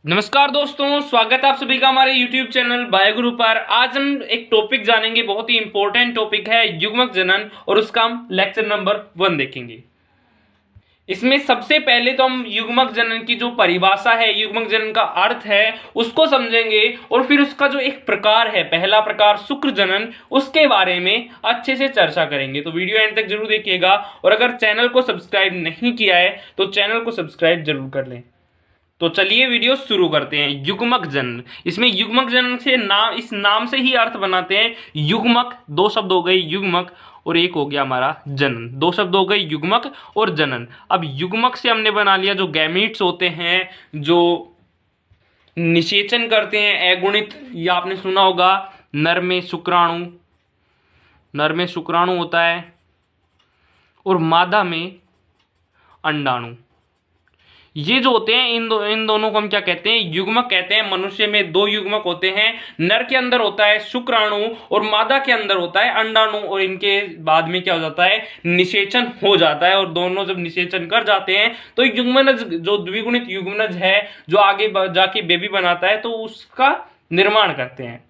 नमस्कार दोस्तों, स्वागत है आप सभी का हमारे YouTube चैनल बायोगुरु पर। आज हम एक टॉपिक जानेंगे, बहुत ही इंपॉर्टेंट टॉपिक है युग्मक जनन, और उसका हम लेक्चर नंबर 1 देखेंगे। इसमें सबसे पहले तो हम युग्मक जनन की जो परिभाषा है, युग्मक जनन का अर्थ है, उसको समझेंगे और फिर उसका जो एक प्रकार है, पहला प्रकार शुक्र जनन, उसके बारे में अच्छे से चर्चा करेंगे। तो वीडियो एंड तक जरूर देखिएगा, और अगर चैनल को सब्सक्राइब नहीं किया है तो चैनल को सब्सक्राइब जरूर कर लें। तो चलिए वीडियो शुरू करते हैं। युग्मक जनन, इसमें युग्मक जनन से नाम, इस नाम से ही अर्थ बनाते हैं। युग्मक, दो शब्द हो गए, युग्मक और एक हो गया हमारा जनन। दो शब्द हो गए, युग्मक और जनन। अब युग्मक से हमने बना लिया जो गैमीट्स होते हैं, जो निषेचन करते हैं अगुणित, या आपने सुना होगा नर में शुक्राणु, नर में शुक्राणु होता है, और मादा में अंडाणु। ये जो होते हैं, इन दोनों को हम क्या कहते हैं? युग्मक कहते हैं। मनुष्य में दो युग्मक होते हैं, नर के अंदर होता है शुक्राणु और मादा के अंदर होता है अंडाणु, और इनके बाद में क्या हो जाता है? निषेचन हो जाता है। और दोनों जब निषेचन कर जाते हैं तो युग्मनज, जो द्विगुणित युग्मनज है, जो आगे जाके बेबी बनाता है, तो उसका निर्माण करते हैं।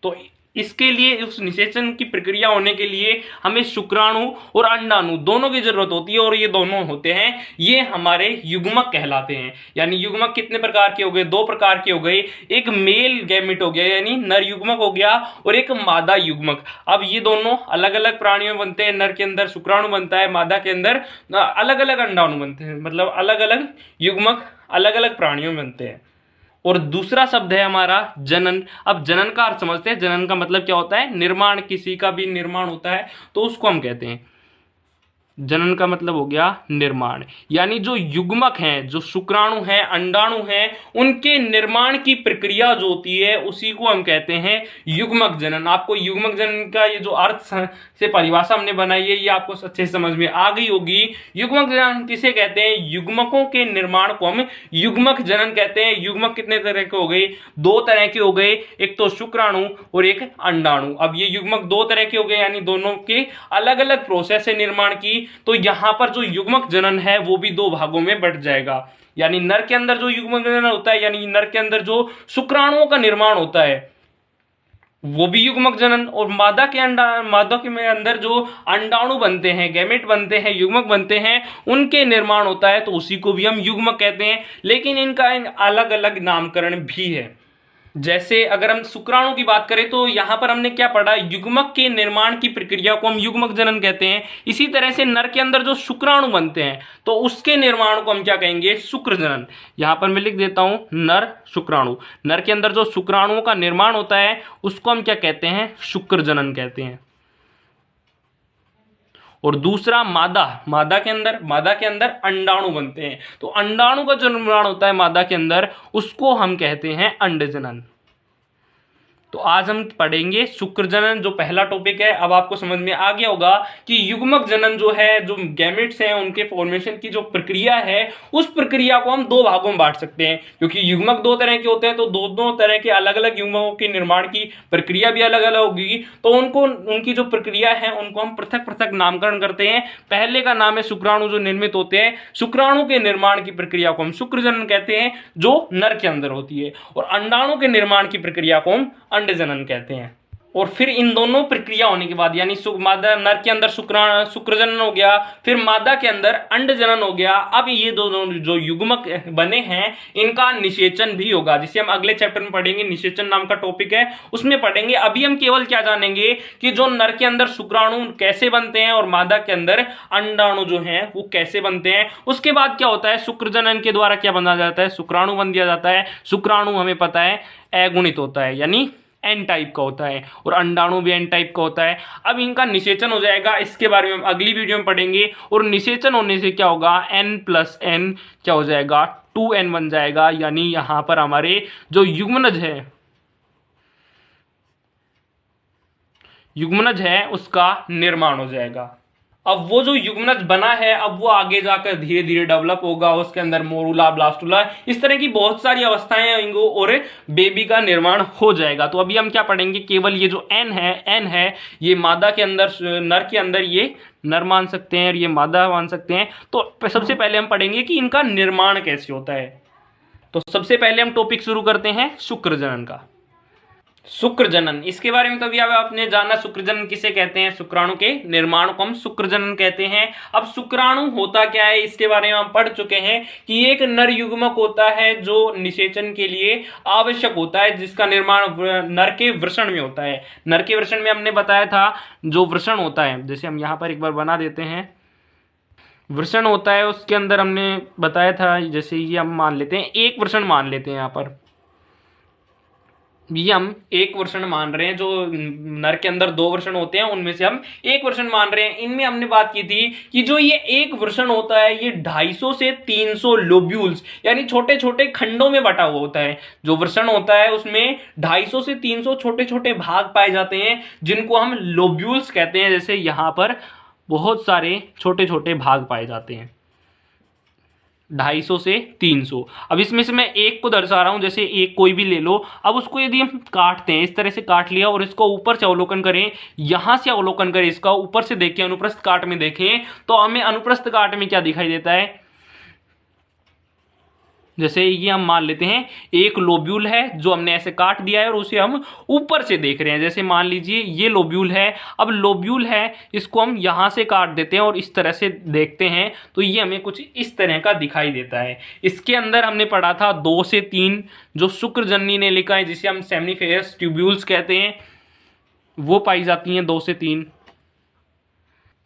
तो इसके लिए, उस निषेचन की प्रक्रिया होने के लिए हमें शुक्राणु और अंडाणु दोनों की जरूरत होती है, और ये दोनों होते हैं, ये हमारे युग्मक कहलाते हैं। यानी युग्मक कितने प्रकार के हो गए? दो प्रकार के हो गए। एक मेल गैमिट हो गया, यानी नर युग्मक हो गया, और एक मादा युग्मक। अब ये दोनों अलग अलग प्राणियों में बनते हैं। नर के अंदर शुक्राणु बनता है, मादा के अंदर अलग अलग अंडाणु बनते हैं। मतलब अलग अलग युग्मक अलग अलग प्राणियों में बनते हैं। और दूसरा शब्द है हमारा जनन। अब जनन का अर्थ समझते हैं। जनन का मतलब क्या होता है? निर्माण, किसी का भी निर्माण होता है तो उसको हम कहते हैं। जनन का मतलब हो गया निर्माण। यानी जो युग्मक हैं, जो शुक्राणु हैं, अंडाणु हैं, उनके निर्माण की प्रक्रिया जो होती है उसी को हम कहते हैं युग्मक जनन। आपको युग्मक जनन का ये जो अर्थ से परिभाषा हमने बनाई है, ये आपको अच्छे से समझ में आ गई होगी। युग्मक जनन किसे कहते हैं? युग्मकों के निर्माण को हम युग्मक जनन कहते हैं। युग्मक कितने तरह के हो गए? दो तरह के हो गए, एक तो शुक्राणु और एक अंडाणु। अब ये युग्मक दो तरह के हो गए, यानी दोनों के अलग अलग प्रोसेस है निर्माण की। तो यहां पर जो युग्मक जनन है वो भी दो भागों में बंट जाएगा। यानी नर के अंदर जो युग्मक जनन होता है, यानी नर के अंदर जो शुक्राणुओं का निर्माण होता है वो भी युग्मक जनन, और मादा के में अंदर जो अंडाणु बनते हैं, गैमेट बनते हैं, युग्मक बनते हैं, उनके निर्माण होता है, तो उसी को भी हम युग्मक कहते हैं। लेकिन इनका अलग अलग नामकरण भी है। जैसे अगर हम शुक्राणु की बात करें तो यहां पर हमने क्या पढ़ा? युग्मक के निर्माण की प्रक्रिया को हम युग्मक जनन कहते हैं। इसी तरह से नर के अंदर जो शुक्राणु बनते हैं तो उसके निर्माण को हम क्या कहेंगे? शुक्र जनन। यहां पर मैं लिख देता हूं नर शुक्राणु। नर के अंदर जो शुक्राणुओं का निर्माण होता है उसको हम क्या कहते हैं? शुक्र जनन कहते हैं। और दूसरा मादा, मादा के अंदर अंडाणु बनते हैं, तो अंडाणु का जो निर्माण होता है मादा के अंदर, उसको हम कहते हैं अंडजनन। तो आज हम पढ़ेंगे शुक्र जनन, जो पहला टॉपिक है। अब आपको समझ में आ गया होगा कि युग्मक जनन जो है, जो गैमेट्स हैं उनके फॉर्मेशन की जो प्रक्रिया है, उस प्रक्रिया को हम दो भागों में बांट सकते हैं। क्योंकि युग्मक दो तरह के होते हैं, तो दो तरह के अलग अलग युग्मकों के निर्माण की प्रक्रिया भी अलग अलग होगी। तो उनको, उनकी जो प्रक्रिया है उनको हम पृथक पृथक नामकरण करते हैं। पहले का नाम है शुक्राणु, जो निर्मित होते हैं। शुक्राणु के निर्माण की प्रक्रिया को हम शुक्र जनन कहते हैं, जो नर के अंदर होती है। और अंडाणु के निर्माण की प्रक्रिया को हम अंड जनन कहते हैं। और फिर इन दोनों प्रक्रिया होने के बाद, यानी मादा, नर के अंदर शुक्र जनन हो गया, फिर मादा के अंदर अंड जनन हो गया। अब ये दोनों जो युग्मक बने हैं इनका निषेचन भी होगा, जिसे हम अगले चैप्टर में पढ़ेंगे। निषेचन नाम का टॉपिक है, उसमें पढ़ेंगे। अभी हम केवल क्या जानेंगे कि जो नर के अंदर शुक्राणु कैसे बनते हैं और मादा के अंदर अंडाणु जो है वो कैसे बनते हैं। उसके बाद क्या होता है? शुक्र जनन के द्वारा क्या बना जाता है? शुक्राणु बन दिया जाता है। शुक्राणु हमें पता है अगुणित होता है, यानी एन टाइप का होता है, और अंडाणु भी एन टाइप का होता है। अब इनका निषेचन हो जाएगा, इसके बारे में हम अगली वीडियो में पढ़ेंगे। और निषेचन होने से क्या होगा? n + n क्या हो जाएगा? 2n बन जाएगा। यानी यहां पर हमारे जो युग्मनज है उसका निर्माण हो जाएगा। अब वो जो युग्मनज बना है, अब वो आगे जाकर धीरे धीरे डेवलप होगा। उसके अंदर मोरूला, ब्लास्टुला, इस तरह की बहुत सारी अवस्थाएं आएंगी और बेबी का निर्माण हो जाएगा। तो अभी हम क्या पढ़ेंगे? केवल ये जो एन है, ये मादा के अंदर, नर के अंदर ये नर मान सकते हैं और ये मादा मान सकते हैं। तो सबसे पहले हम पढ़ेंगे कि इनका निर्माण कैसे होता है। तो सबसे पहले हम टॉपिक शुरू करते हैं शुक्र जनन का। शुक्र जनन, इसके बारे में तो अभी आपने जाना शुक्र जनन किसे कहते हैं। शुक्राणु के निर्माण को हम शुक्र जनन कहते हैं। अब शुक्राणु होता क्या है इसके बारे में हम पढ़ चुके हैं कि एक नर युग्मक होता है जो निषेचन के लिए आवश्यक होता है, जिसका निर्माण नर के वृषण में होता है। नर के वृषण में हमने बताया था जो वृषण होता है, जैसे हम यहाँ पर एक बार बना देते हैं, वृषण होता है उसके अंदर हमने बताया था, जैसे ये हम मान लेते हैं एक वृषण मान लेते हैं, यहाँ पर ये हम एक वृषण मान रहे हैं। जो नर के अंदर 2 वृषण होते हैं उनमें से हम एक वृषण मान रहे हैं। इनमें हमने बात की थी कि जो ये एक वृषण होता है ये 250 से 300 लोब्यूल्स यानी छोटे छोटे खंडों में बटा हुआ होता है। जो वृषण होता है उसमें 250 से 300 छोटे छोटे भाग पाए जाते हैं जिनको हम लोब्यूल्स कहते हैं। जैसे यहाँ पर बहुत सारे छोटे छोटे भाग पाए जाते हैं, 250 से 300। अब इसमें से मैं एक को दर्शा रहा हूं, जैसे एक कोई भी ले लो। अब उसको यदि हम काटते हैं, इस तरह से काट लिया और इसको ऊपर से अवलोकन करें, यहां से अवलोकन करें, इसका ऊपर से देखें, अनुप्रस्थ काट में देखें तो हमें अनुप्रस्थ काट में क्या दिखाई देता है। जैसे ये हम मान लेते हैं एक लोब्यूल है जो हमने ऐसे काट दिया है और उसे हम ऊपर से देख रहे हैं। जैसे मान लीजिए ये लोब्यूल है, अब लोब्यूल है इसको हम यहाँ से काट देते हैं और इस तरह से देखते हैं तो ये हमें कुछ इस तरह का दिखाई देता है। इसके अंदर हमने पढ़ा था 2 से 3 जो शुक्रजननी नलिकाएं जिसे हम सेमनीफेरस ट्यूब्यूल्स कहते हैं वो पाई जाती हैं 2 से 3।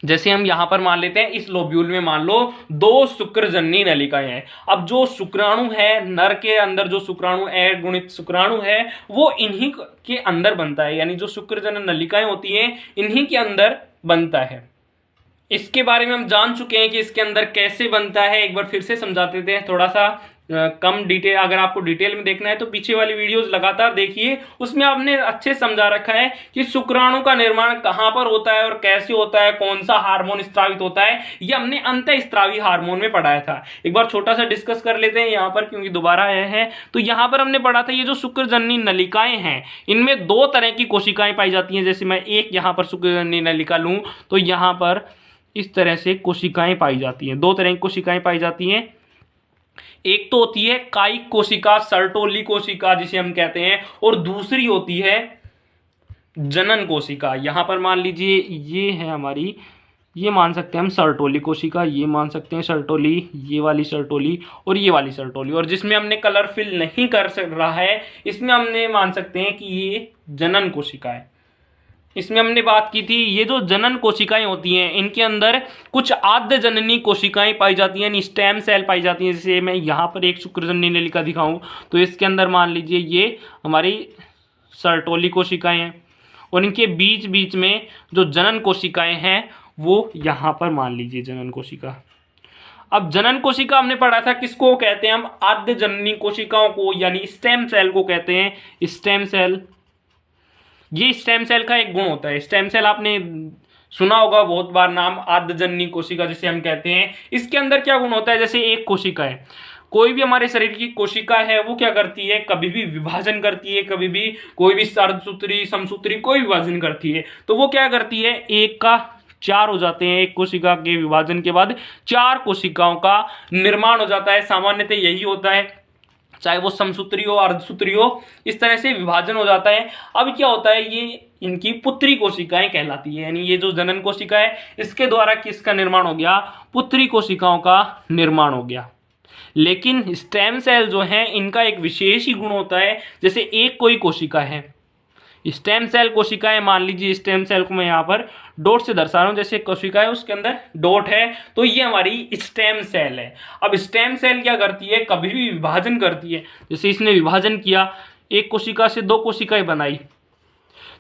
जैसे हम यहां पर मान लेते हैं इस लोब्यूल में मान लो 2 शुक्रजननी नलिकाएं हैं। अब जो शुक्राणु है नर के अंदर, जो शुक्राणु ए गुणित शुक्राणु है वो इन्हीं के अंदर बनता है, यानी जो शुक्रजनन नलिकाएं होती हैं इन्हीं के अंदर बनता है। इसके बारे में हम जान चुके हैं कि इसके अंदर कैसे बनता है, एक बार फिर से समझा देते हैं थोड़ा सा कम डिटेल। अगर आपको डिटेल में देखना है तो पीछे वाली वीडियोस लगातार देखिए, उसमें आपने अच्छे समझा रखा है कि शुक्राणु का निर्माण कहां पर होता है और कैसे होता है, कौन सा हार्मोन स्त्रावित होता है, ये हमने अंतःस्त्रावी हार्मोन में पढ़ाया था। एक बार छोटा सा डिस्कस कर लेते हैं यहाँ पर क्योंकि दोबारा आया है। तो यहाँ पर हमने पढ़ा था ये जो शुक्रजननी नलिकाएं हैं इनमें 2 तरह की कोशिकाएं पाई जाती हैं। जैसे मैं एक यहाँ पर शुक्रजननी नलिका लूं तो यहाँ पर इस तरह से कोशिकाएं पाई जाती हैं। 2 तरह की कोशिकाएं पाई जाती हैं। एक तो होती है कायिक कोशिका, सर्टोली कोशिका जिसे हम कहते हैं, और दूसरी होती है जनन कोशिका। यहां पर मान लीजिए ये है हमारी, ये मान सकते हैं हम सर्टोली कोशिका, ये मान सकते हैं सर्टोली, ये वाली सर्टोली और ये वाली सर्टोली। और जिसमें हमने कलर फिल नहीं कर रहा है इसमें हमने मान सकते हैं कि ये जनन कोशिका है। इसमें हमने बात की थी ये जो जनन कोशिकाएं होती हैं इनके अंदर कुछ आद्य जननी कोशिकाएं पाई जाती हैं, यानी स्टेम सेल पाई जाती हैं। जैसे मैं यहाँ पर एक शुक्रजननी नलिका दिखाऊं तो इसके अंदर मान लीजिए ये हमारी सर्टोली कोशिकाएं हैं और इनके बीच बीच में जो जनन कोशिकाएं हैं वो यहाँ पर मान लीजिए जनन कोशिका। अब जनन कोशिका हमने पढ़ा था किसको कहते हैं हम, आद्य जननी कोशिकाओं को, यानी स्टेम सेल को कहते हैं। स्टेम सेल, ये स्टेम सेल का एक गुण होता है। स्टेम सेल आपने सुना होगा बहुत बार नाम, आद्यजननी कोशिका जिसे हम कहते हैं। इसके अंदर क्या गुण होता है, जैसे एक कोशिका है, कोई भी हमारे शरीर की कोशिका है वो क्या करती है, कभी भी विभाजन करती है, कभी भी कोई भी अर्धसूत्री समसूत्री कोई विभाजन करती है तो वो क्या करती है, 1 का 4 हो जाते हैं। एक कोशिका के विभाजन के बाद 4 कोशिकाओं का निर्माण हो जाता है। सामान्यतः यही होता है, चाहे वो समसूत्री हो अर्धसूत्री हो, इस तरह से विभाजन हो जाता है। अब क्या होता है, ये इनकी पुत्री कोशिकाएं कहलाती है, यानी ये जो जनन कोशिका है इसके द्वारा किसका निर्माण हो गया, पुत्री कोशिकाओं का निर्माण हो गया। लेकिन स्टेम सेल जो है इनका एक विशेष ही गुण होता है। जैसे एक कोई कोशिका है, स्टेम सेल कोशिकाएं, मान लीजिए स्टेम सेल को मैं यहाँ पर डॉट से दर्शा रहा हूं, जैसे कोशिका है उसके अंदर डॉट है तो ये हमारी स्टेम सेल है। अब स्टेम सेल क्या करती है, कभी भी विभाजन करती है। जैसे इसने विभाजन किया, एक कोशिका से 2 कोशिकाएं बनाई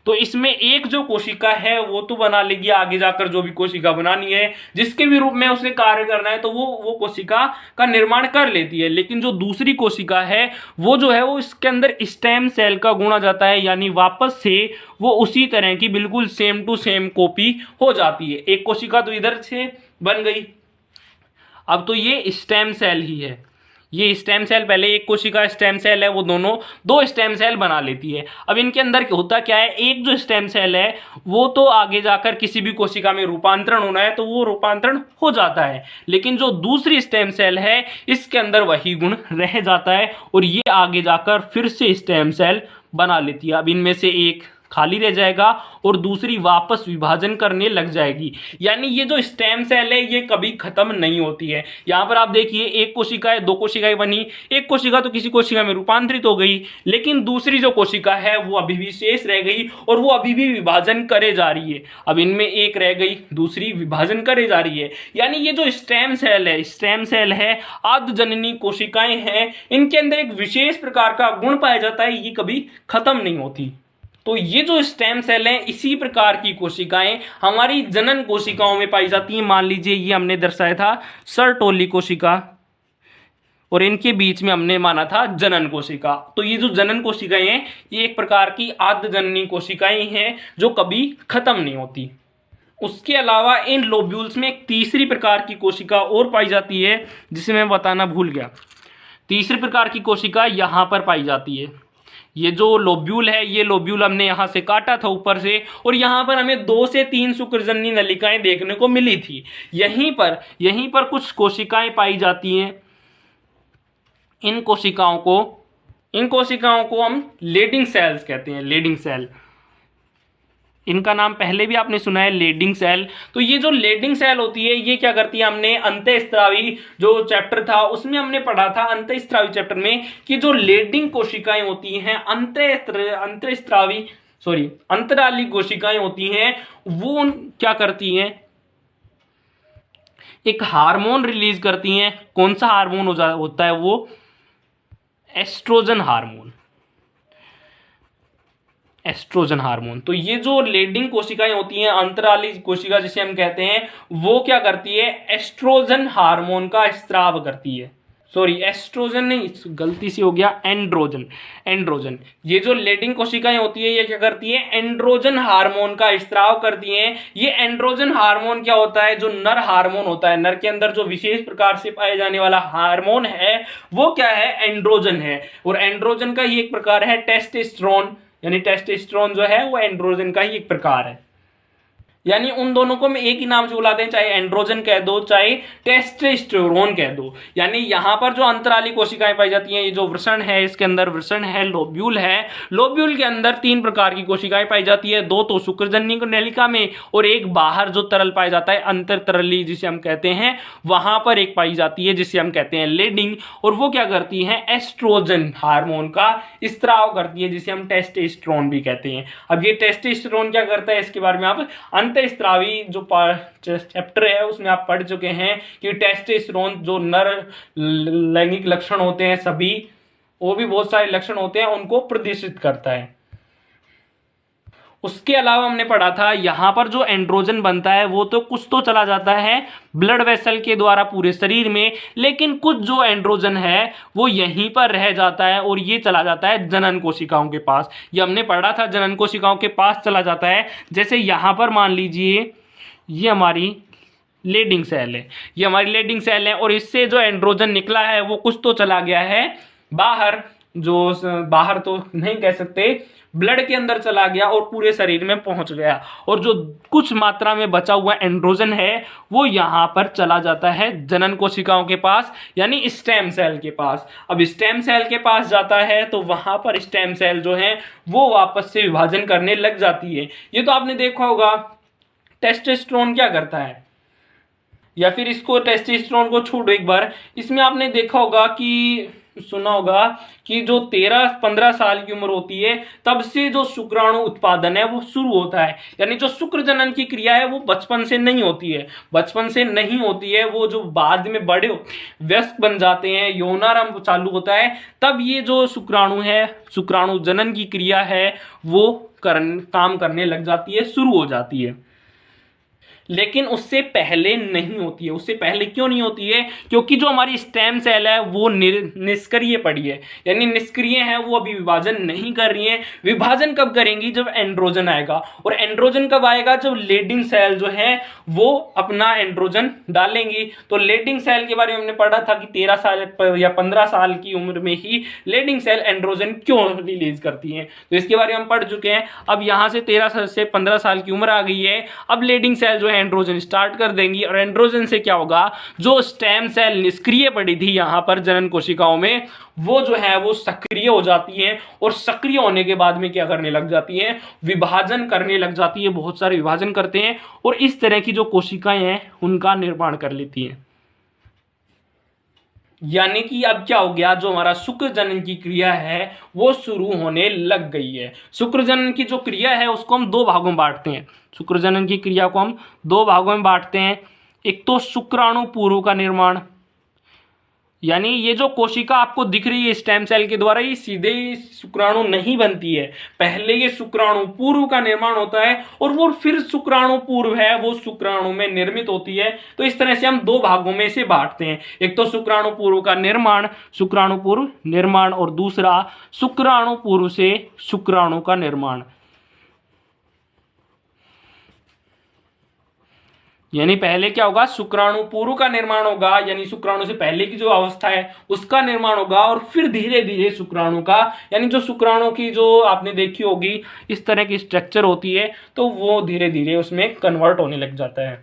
तो इसमें एक जो कोशिका है वो तो बना लेगी आगे जाकर जो भी कोशिका बनानी है, जिसके भी रूप में उसे कार्य करना है तो वो कोशिका का निर्माण कर लेती है। लेकिन जो दूसरी कोशिका है वो जो है वो इसके अंदर स्टेम सेल का गुण आ जाता है, यानी वापस से वो उसी तरह की बिल्कुल सेम टू सेम कॉपी हो जाती है। एक कोशिका तो इधर से बन गई, अब तो ये स्टेम सेल ही है, ये स्टेम सेल, पहले एक कोशिका स्टेम सेल है, वो दोनों दो स्टेम सेल बना लेती है। अब इनके अंदर होता क्या है, एक जो स्टेम सेल है वो तो आगे जाकर किसी भी कोशिका में रूपांतरण होना है तो वो रूपांतरण हो जाता है, लेकिन जो दूसरी स्टेम सेल है इसके अंदर वही गुण रह जाता है और ये आगे जाकर फिर से स्टेम सेल बना लेती है। अब इनमें से एक खाली रह जाएगा और दूसरी वापस विभाजन करने लग जाएगी। यानी ये जो स्टेम सेल है ये कभी खत्म नहीं होती है। यहां पर आप देखिए, एक कोशिका है, दो कोशिकाएं बनी, एक कोशिका तो किसी कोशिका में रूपांतरित हो गई, लेकिन दूसरी जो कोशिका है वो अभी भी शेष रह गई और वो अभी भी विभाजन करे जा रही है। अब इनमें एक रह गई, दूसरी विभाजन करे जा रही है। यानी ये जो स्टेम सेल है आद्यजननी कोशिकाएं हैं, इनके अंदर एक विशेष प्रकार का गुण पाया जाता है, ये कभी खत्म नहीं होती। तो ये जो स्टेम सेल है, इसी प्रकार की कोशिकाएं हमारी जनन कोशिकाओं में पाई जाती हैं। मान लीजिए ये हमने दर्शाया था सर्टोली कोशिका और इनके बीच में हमने माना था जनन कोशिका। तो ये जो जनन कोशिकाएं हैं ये एक प्रकार की आद्यजननी कोशिकाएं हैं जो कभी खत्म नहीं होती। उसके अलावा इन लोब्यूल्स में एक तीसरी प्रकार की कोशिका और पाई जाती है जिसे मैं बताना भूल गया। तीसरी प्रकार की कोशिका यहां पर पाई जाती है। ये जो लोब्यूल है, ये लोब्यूल हमने यहाँ से काटा था ऊपर से, और यहाँ पर हमें 2 से 3 शुक्रजननी नलिकाएं देखने को मिली थी। यहीं पर कुछ कोशिकाएं पाई जाती हैं। इन कोशिकाओं को हम लेडिंग सेल्स कहते हैं। लेडिंग सेल, इनका नाम पहले भी आपने सुना है, लेडिंग सेल। तो ये जो लेडिंग सेल होती है ये क्या करती है, हमने अंतःस्त्रावी जो चैप्टर था उसमें हमने पढ़ा था, अंतःस्त्रावी चैप्टर में, कि जो लेडिंग कोशिकाएं होती हैं, अंतराली कोशिकाएं होती हैं, वो क्या करती हैं, एक हार्मोन रिलीज करती हैं। कौन सा हार्मोन होता है वो, एस्ट्रोजन हार्मोन। तो ये जो लेडिंग कोशिकाएं होती हैं, अंतराली कोशिका जिसे हम कहते हैं, वो क्या करती है, एस्ट्रोजन हार्मोन का स्त्राव करती है। सॉरी, एस्ट्रोजन नहीं, गलती से हो गया, एंड्रोजन। ये जो लेडिंग कोशिकाएं होती है ये क्या करती है, एंड्रोजन हार्मोन का स्त्राव करती हैं। ये एंड्रोजन हार्मोन क्या होता है, जो नर हार्मोन होता है, नर के अंदर जो विशेष प्रकार से पाए जाने वाला हार्मोन है वो क्या है, एंड्रोजन है। और एंड्रोजन का ही एक प्रकार है टेस्टोस्टेरोन, यानी टेस्टोस्टेरोन जो है वो एंड्रोजन का ही एक प्रकार है। यानी उन दोनों को हम एक ही नाम से बुलाते हैं, चाहे एंड्रोजन कह दो चाहे टेस्टोस्टेरोन कह दो। यानी यहाँ पर जो अंतराली कोशिकाएं पाई जाती हैं, ये जो वृषण है, इसके अंदर वृषण है, लोब्यूल है, लोब्यूल के अंदर 3 प्रकार की कोशिकाएं पाई जाती है। 2 तो शुक्रजननी नलिका में और एक बाहर जो तरल पाया जाता है, अंतरतरली जिसे हम कहते हैं, वहां पर एक पाई जाती है जिसे हम कहते हैं लेडिंग। और वो क्या करती है, एस्ट्रोजन हार्मोन का स्त्राव करती है जिसे हम टेस्टोस्टेरोन भी कहते हैं। अब ये टेस्टोस्टेरोन क्या करता है, इसके बारे में आप अंतःस्त्रावी जो चैप्टर है उसमें आप पढ़ चुके हैं कि टेस्टोस्टेरोन जो नर लैंगिक लक्षण होते हैं, सभी वो भी बहुत सारे लक्षण होते हैं, उनको प्रदर्शित करता है। उसके अलावा हमने पढ़ा था यहां पर जो एंड्रोजन बनता है वो तो कुछ तो चला जाता है ब्लड वेसल के द्वारा पूरे शरीर में, लेकिन कुछ जो एंड्रोजन है वो यहीं पर रह जाता है और ये चला जाता है जनन कोशिकाओं के पास। ये हमने पढ़ा था, जनन कोशिकाओं के पास चला जाता है। जैसे यहां पर मान लीजिए ये हमारी लेडिंग सेल है और इससे जो एंड्रोजन निकला है वो कुछ तो चला गया है बाहर, जो बाहर तो नहीं कह सकते, ब्लड के अंदर चला गया और पूरे शरीर में पहुंच गया, और जो कुछ मात्रा में बचा हुआ एंड्रोजन है वो यहाँ पर चला जाता है जनन कोशिकाओं के पास, यानी स्टेम सेल के पास। अब स्टेम सेल के पास जाता है तो वहां पर स्टेम सेल जो है वो वापस से विभाजन करने लग जाती है। ये तो आपने देखा होगा टेस्टोस्टेरोन क्या करता है, या फिर इसको टेस्टोस्टेरोन को छोड़ो एक बार, इसमें आपने देखा होगा कि सुना होगा कि जो 13-15 साल की उम्र होती है तब से जो शुक्राणु उत्पादन है वो शुरू होता है। यानी जो शुक्र जनन की क्रिया है वो बचपन से नहीं होती है, वो जो बाद में बड़े वयस्क बन जाते हैं, यौनारंभ चालू होता है, तब ये जो शुक्राणु जनन की क्रिया है वो काम करने लग जाती है, शुरू हो जाती है। लेकिन उससे पहले नहीं होती है। उससे पहले क्यों नहीं होती है? क्योंकि जो हमारी स्टेम सेल है वो निष्क्रिय पड़ी है, यानी निष्क्रिय है, वो अभी विभाजन नहीं कर रही है। विभाजन कब करेंगी? जब एंड्रोजन आएगा। और एंड्रोजन कब आएगा? जब लेडिंग सेल जो है वो अपना एंड्रोजन डालेंगी। तो लेडिंग सेल के बारे में हमने पढ़ा था कि 13 साल या 15 साल की उम्र में ही लेडिंग सेल एंड्रोजन क्यों रिलीज करती है, तो इसके बारे में हम पढ़ चुके हैं। अब यहां से 13 से 15 साल की उम्र आ गई है। अब लेडिंग सेल जो है एंड्रोजन स्टार्ट कर देंगी, और एंड्रोजन से क्या होगा? जो स्टेम सेल निष्क्रिय पड़ी थी यहां पर जनन कोशिकाओं में, वो जो है वो सक्रिय हो जाती है। और सक्रिय होने के बाद में क्या करने लग जाती है? विभाजन करने लग जाती है। बहुत सारे विभाजन करते हैं और इस तरह की जो कोशिकाएं हैं उनका निर्माण कर लेती हैं। यानी कि अब क्या हो गया? जो हमारा शुक्र जनन की क्रिया है वो शुरू होने लग गई है। शुक्र जनन की जो क्रिया है उसको हम दो भागों में बांटते हैं। शुक्र जनन की क्रिया को हम दो भागों में बांटते हैं। एक तो शुक्राणु पूर्व का निर्माण, यानी ये जो कोशिका आपको दिख रही है स्टेम सेल के द्वारा, ये सीधे शुक्राणु नहीं बनती है। पहले ये शुक्राणु पूर्व का निर्माण होता है और वो फिर शुक्राणु पूर्व है वो शुक्राणु में निर्मित होती है। तो इस तरह से हम दो भागों में से बांटते हैं। एक तो शुक्राणु पूर्व का निर्माण, शुक्राणु पूर्व निर्माण, और दूसरा शुक्राणु पूर्व से शुक्राणु का निर्माण। यानी पहले क्या होगा? शुक्राणु पूर्व का निर्माण होगा, यानी शुक्राणु से पहले की जो अवस्था है उसका निर्माण होगा, और फिर धीरे धीरे शुक्राणु का, यानी जो शुक्राणु की जो आपने देखी होगी इस तरह की स्ट्रक्चर होती है, तो वो धीरे धीरे उसमें कन्वर्ट होने लग जाता है।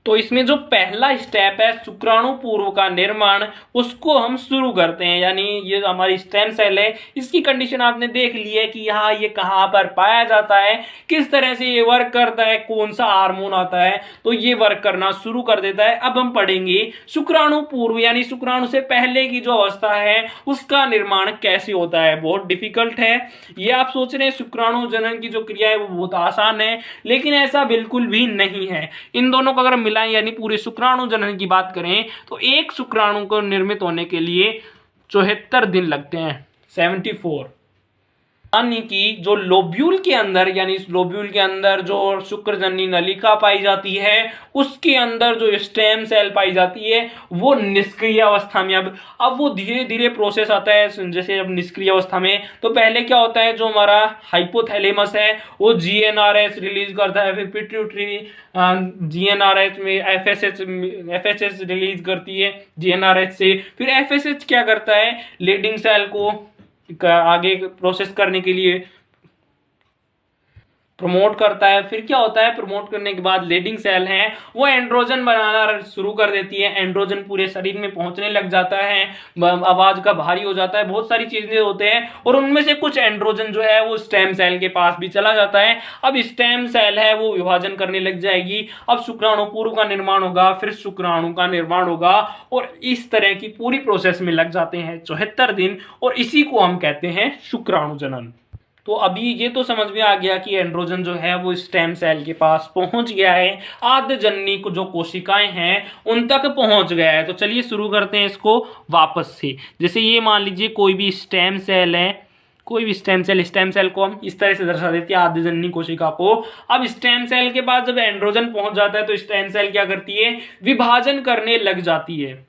तो इसमें जो पहला स्टेप है शुक्राणु पूर्व का निर्माण, उसको हम शुरू करते हैं। यानी ये हमारी स्टेम सेल है, इसकी कंडीशन आपने देख ली है कि यहाँ ये कहाँ पर पाया जाता है, किस तरह से ये वर्क करता है, कौन सा हार्मोन आता है, तो ये वर्क करना शुरू कर देता है। अब हम पढ़ेंगे शुक्राणु पूर्व यानी शुक्राणु से पहले की जो अवस्था है उसका निर्माण कैसे होता है। बहुत डिफिकल्ट है ये। आप सोच रहे हैं शुक्राणु जनन की जो क्रिया है वो बहुत आसान है, लेकिन ऐसा बिल्कुल भी नहीं है। इन दोनों को अगर यानी पूरे शुक्राणु जनन की बात करें तो एक शुक्राणु को निर्मित होने के लिए 74 दिन लगते हैं, 74। यानी कि जो लोब्यूल के अंदर, यानी इस लोब्यूल के अंदर जो शुक्रजननी नलिका पाई जाती है उसके अंदर जो स्टेम सेल पाई जाती है वो निष्क्रिय अवस्था में। अब वो धीरे धीरे प्रोसेस आता है। जैसे अब निष्क्रिय अवस्था में तो पहले क्या होता है, जो हमारा हाइपोथैलेमस है वो जीएनआरएच रिलीज करता है, फिर पिट्यूटरी जीएनआरएच में एफएसएच रिलीज करती है जीएनआरएच से, फिर एफएसएच क्या करता है, लीडिंग सेल को आगे प्रोसेस करने के लिए प्रमोट करता है। फिर क्या होता है, प्रमोट करने के बाद लीडिंग सेल है वो एंड्रोजन बनाना शुरू कर देती है। एंड्रोजन पूरे शरीर में पहुंचने लग जाता है, आवाज का भारी हो जाता है, बहुत सारी चीजें होते हैं, और उनमें से कुछ एंड्रोजन जो है वो स्टेम सेल के पास भी चला जाता है। अब स्टेम सेल है वो विभाजन करने लग जाएगी। अब शुक्राणु पूर्व का निर्माण होगा, फिर शुक्राणु का निर्माण होगा, और इस तरह की पूरी प्रोसेस में लग जाते हैं 74 दिन, और इसी को हम कहते हैं शुक्राणु जनन। तो अभी ये तो समझ में आ गया कि एंड्रोजन जो है वो स्टेम सेल के पास पहुंच गया है, आद्यजननी को जो कोशिकाएं हैं उन तक पहुंच गया है। तो चलिए शुरू करते हैं इसको वापस से। जैसे ये मान लीजिए कोई भी स्टेम सेल है, कोई भी स्टेम सेल को हम इस तरह से दर्शा देते हैं आद्यजननी कोशिका को। अब स्टेम सेल के बाद जब एंड्रोजन पहुंच जाता है तो स्टेम सेल क्या करती है, विभाजन करने लग जाती है।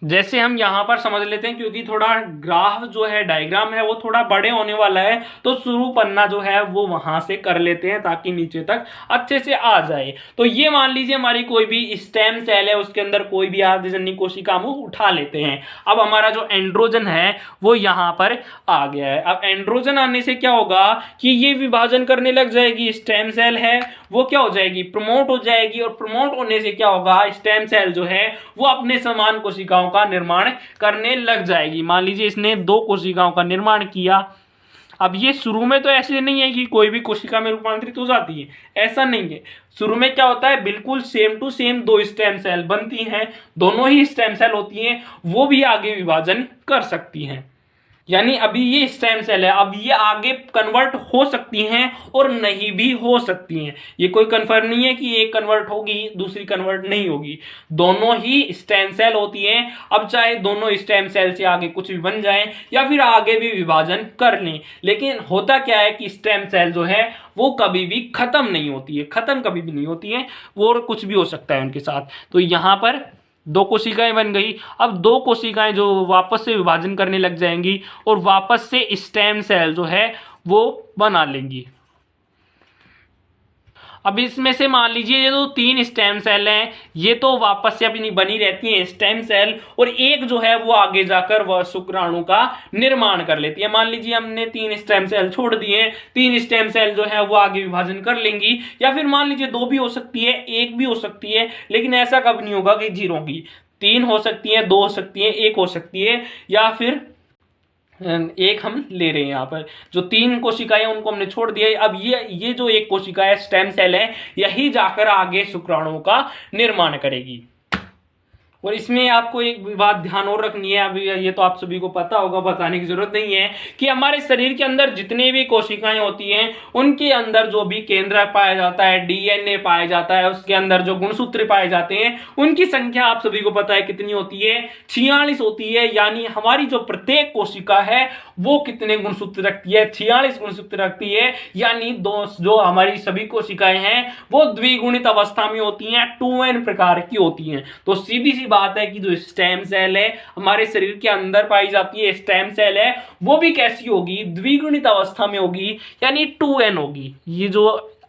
जैसे हम यहां पर समझ लेते हैं, क्योंकि थोड़ा ग्राफ जो है, डायग्राम है वो थोड़ा बड़े होने वाला है, तो शुरू पन्ना जो है वो वहां से कर लेते हैं ताकि नीचे तक अच्छे से आ जाए। तो ये मान लीजिए हमारी कोई भी स्टेम सेल है, उसके अंदर कोई भी आद्यजननी कोशिका हम उठा लेते हैं। अब हमारा जो एंड्रोजन है वो यहां पर आ गया है। अब एंड्रोजन आने से क्या होगा कि ये विभाजन करने लग जाएगी। स्टेम सेल है वो क्या हो जाएगी, प्रमोट हो जाएगी, और प्रमोट होने से क्या होगा, स्टेम सेल जो है वो अपने समान कोशिकाओं का निर्माण करने लग जाएगी। मान लीजिए इसने 2 कोशिकाओं का निर्माण किया। अब ये शुरू में तो ऐसे नहीं है कि कोई भी कोशिका में रूपांतरित हो जाती है, ऐसा नहीं है। शुरू में क्या होता है, बिल्कुल same to same 2 stem cell बनती हैं, दोनों ही स्टेम सेल होती हैं, वो भी आगे विभाजन कर सकती हैं। यानी अभी ये स्टेम सेल है, अब ये आगे कन्वर्ट हो सकती हैं और नहीं भी हो सकती हैं। ये कोई कंफर्म नहीं है कि एक कन्वर्ट होगी दूसरी कन्वर्ट नहीं होगी, दोनों ही स्टेम सेल होती हैं। अब चाहे दोनों स्टेम सेल से आगे कुछ भी बन जाए या फिर आगे भी विभाजन कर लें, लेकिन होता क्या है कि स्टेम सेल जो है वो कभी भी खत्म नहीं होती है, खत्म कभी भी नहीं होती है, वो और कुछ भी हो सकता है उनके साथ। तो यहां पर दो कोशिकाएं बन गई। अब दो कोशिकाएं जो वापस से विभाजन करने लग जाएंगी और वापस से स्टेम सेल जो है वो बना लेंगी। अब इसमें से मान लीजिए ये तो तीन स्टेम सेल हैं, ये तो वापस से अपनी बनी रहती हैं स्टेम सेल, और एक जो है वो आगे जाकर वह शुक्राणु का निर्माण कर लेती है। मान लीजिए हमने तीन स्टेम सेल छोड़ दिए, तीन स्टेम सेल जो है वो आगे विभाजन कर लेंगी, या फिर मान लीजिए दो भी हो सकती है एक भी हो सकती है, लेकिन ऐसा कभी नहीं होगा कि जीरो की। तीन हो सकती है, दो हो सकती है, एक हो सकती है, या फिर एक हम ले रहे हैं। यहाँ पर जो तीन कोशिकाएं उनको हमने छोड़ दिया है, अब ये जो एक कोशिका है स्टेम सेल है, यही जाकर आगे शुक्राणुओं का निर्माण करेगी। और इसमें आपको एक बात ध्यान और रखनी है, अभी ये तो आप सभी को पता होगा, बताने की जरूरत नहीं है, कि हमारे शरीर के अंदर जितने भी कोशिकाएं होती हैं उनके अंदर जो भी केंद्र पाया जाता है, डीएनए पाया जाता है, उसके अंदर जो गुणसूत्र पाए जाते हैं उनकी संख्या आप सभी को पता है कितनी होती है, 46 होती है। यानी हमारी जो प्रत्येक कोशिका है वो कितने गुणसूत्र रखती है, 46 गुणसूत्र रखती है। यानी जो हमारी सभी कोशिकाएं हैं वो द्विगुणित अवस्था में होती हैं, 2n प्रकार की होती हैं। तो सीधी सी बात है कि जो स्टेम सेल है हमारे शरीर के अंदर पाई जाती है, स्टेम सेल है, वो भी कैसी होगी, द्विगुणित अवस्था में होगी, यानी 2n होगी। ये जो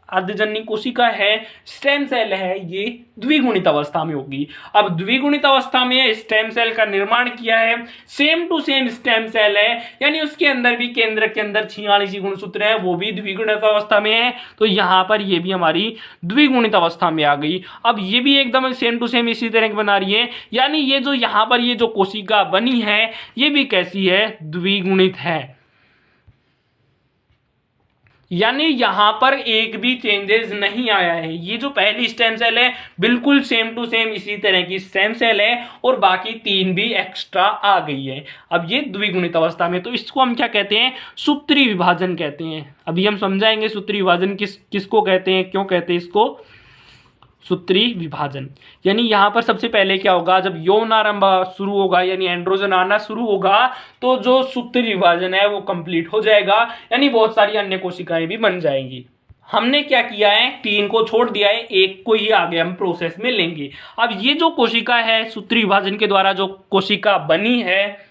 अर्धजन्य कोशिका है, स्टेम सेल है, ये द्विगुणित अवस्था में होगी। अब द्विगुणित अवस्था में स्टेम सेल का निर्माण किया है, same to same stem cell है, यानी उसके अंदर भी केंद्र के अंदर 46 गुणसूत्र है, वो भी द्विगुणित अवस्था में है। तो यहां पर ये भी हमारी द्विगुणित अवस्था में आ गई। अब ये भी एकदम सेम टू सेम इसी तरह की बना रही है, यानी ये जो यहां पर ये जो कोशिका बनी है ये भी कैसी है, द्विगुणित है। यानी यहां पर एक भी चेंजेस नहीं आया है। ये जो पहली स्टेम सेल है बिल्कुल सेम टू सेम इसी तरह की स्टेम सेल है, और बाकी तीन भी एक्स्ट्रा आ गई है। अब ये द्विगुणित अवस्था में, तो इसको हम क्या कहते हैं, सूत्री विभाजन कहते हैं। अभी हम समझाएंगे सूत्री विभाजन किसको कहते हैं, क्यों कहते हैं इसको सूत्री विभाजन। यानी यहां पर सबसे पहले क्या होगा, जब यौन आरंभ शुरू होगा यानी एंड्रोजन आना शुरू होगा, तो जो सूत्री विभाजन है वो कंप्लीट हो जाएगा, यानी बहुत सारी अन्य कोशिकाएं भी बन जाएंगी। हमने क्या किया है, तीन को छोड़ दिया है, एक को ही आगे हम प्रोसेस में लेंगे। अब ये जो कोशिका है सूत्री विभाजन के द्वारा जो कोशिका बनी है,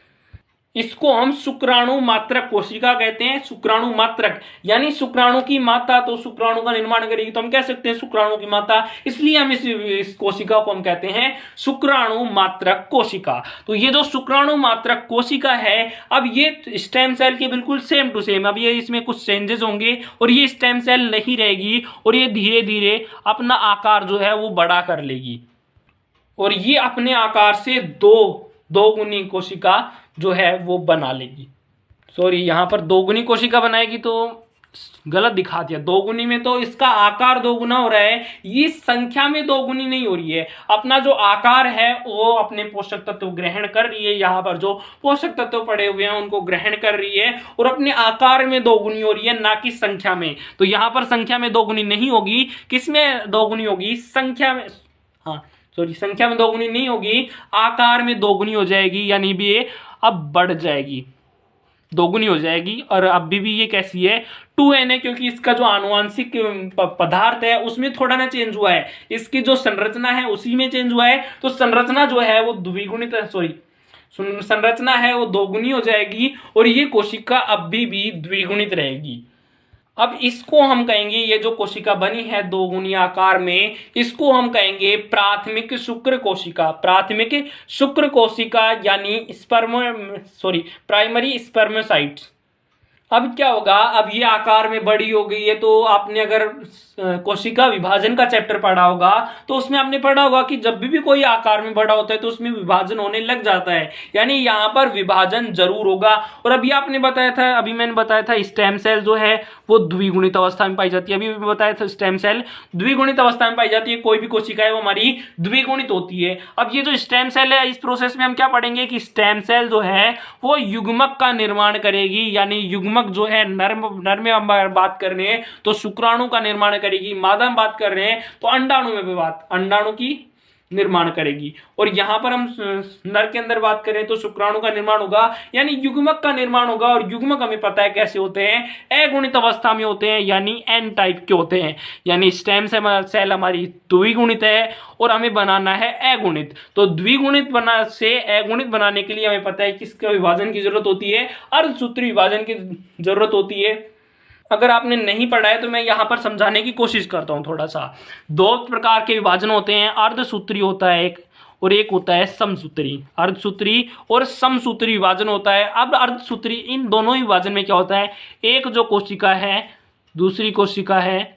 इसको हम शुक्राणु मात्रक कोशिका कहते हैं। शुक्राणु मात्रक यानी शुक्राणु की माता तो शुक्राणु का निर्माण करेगी, तो हम कह सकते हैं शुक्राणु की माता, इसलिए हम इस कोशिका को हम कहते हैं शुक्राणु मात्रक कोशिका। तो ये जो शुक्राणु मात्रक कोशिका है, अब ये स्टेम सेल के बिल्कुल सेम टू सेम, अब ये इसमें कुछ चेंजेस होंगे और ये स्टेम सेल नहीं रहेगी, और ये धीरे धीरे अपना आकार जो है वो बड़ा कर लेगी, और ये अपने आकार से दो गुनी कोशिका जो है वो बना लेगी। सॉरी, यहां पर दो गुनी कोशिका बनाएगी तो गलत दिखा दिया। दो गुनी में तो इसका आकार दो गुना हो रहा है, ये संख्या में दो गुनी नहीं हो रही है। अपना जो आकार है वो अपने पोषक तत्व ग्रहण कर रही है, यहाँ पर जो पोषक तत्व पड़े हुए हैं उनको ग्रहण कर रही है, और अपने आकार में दो गुनी हो रही है, ना कि संख्या में। तो यहाँ पर संख्या में दो गुनी नहीं होगी, किसमें दो गुनी होगी, संख्या में, हाँ सॉरी, संख्या में दोगुनी नहीं होगी, आकार में दोगुनी हो जाएगी, यानी भी ये अब बढ़ जाएगी, दोगुनी हो जाएगी। और अभी भी ये कैसी है, 2n है, क्योंकि इसका जो आनुवांशिक पदार्थ है उसमें थोड़ा ना चेंज हुआ है, इसकी जो संरचना है उसी में चेंज हुआ है। तो संरचना जो है वो द्विगुणित, सॉरी संरचना है वो दोगुनी हो जाएगी, और ये कोशिका अब भी द्विगुणित रहेगी। अब इसको हम कहेंगे, ये जो कोशिका बनी है दोगुनी आकार में, इसको हम कहेंगे प्राथमिक शुक्र कोशिका। प्राथमिक शुक्र कोशिका यानी प्राइमरी स्पर्मेसाइट्स, अब क्या होगा, अब ये आकार में बड़ी हो गई है, तो आपने अगर कोशिका विभाजन का चैप्टर पढ़ा होगा तो उसमें आपने पढ़ा होगा कि जब भी कोई आकार में बड़ा होता है तो उसमें विभाजन होने लग जाता है, यानी यहाँ पर विभाजन जरूर होगा। और अभी आपने बताया था, अभी मैंने बताया था स्टेम सेल जो है वो द्विगुणित अवस्था में पाई जाती है। अभी भी बताया था स्टेम सेल द्विगुणित अवस्था में पाई जाती है, कोई भी कोशिका है वो हमारी द्विगुणित होती है। अब ये जो स्टेम सेल है, इस प्रोसेस में हम क्या पढ़ेंगे कि स्टेम सेल जो है वो युग्मक का निर्माण करेगी, यानी युग्मक जो है नर में हम बात कर रहे हैं तो शुक्राणु का निर्माण करेगी, मादा में बात कर रहे हैं तो अंडाणु में भी अंडाणु की निर्माण करेगी। और यहां पर हम नर के अंदर बात करें तो शुक्राणु का निर्माण होगा, यानी युग्मक का निर्माण होगा। और युग्मक हमें पता है कैसे होते हैं, अगुणित अवस्था में होते हैं, यानी एन टाइप के होते हैं। यानी स्टेम सेल हमारी द्विगुणित है और हमें बनाना है अगुणित। तो द्विगुणित से अगुणित बनाने के लिए हमें पता है किसका विभाजन की जरूरत होती है, अर्धसूत्री विभाजन की जरूरत होती है। अगर आपने नहीं पढ़ा है तो मैं यहां पर समझाने की कोशिश करता हूं थोड़ा सा। दो प्रकार के विभाजन होते हैं, अर्धसूत्री होता है एक, और एक होता है समसूत्री। अर्धसूत्री और समसूत्री विभाजन होता है। अब अर्धसूत्री, इन दोनों ही विभाजन में क्या होता है, एक जो कोशिका है दूसरी कोशिका है,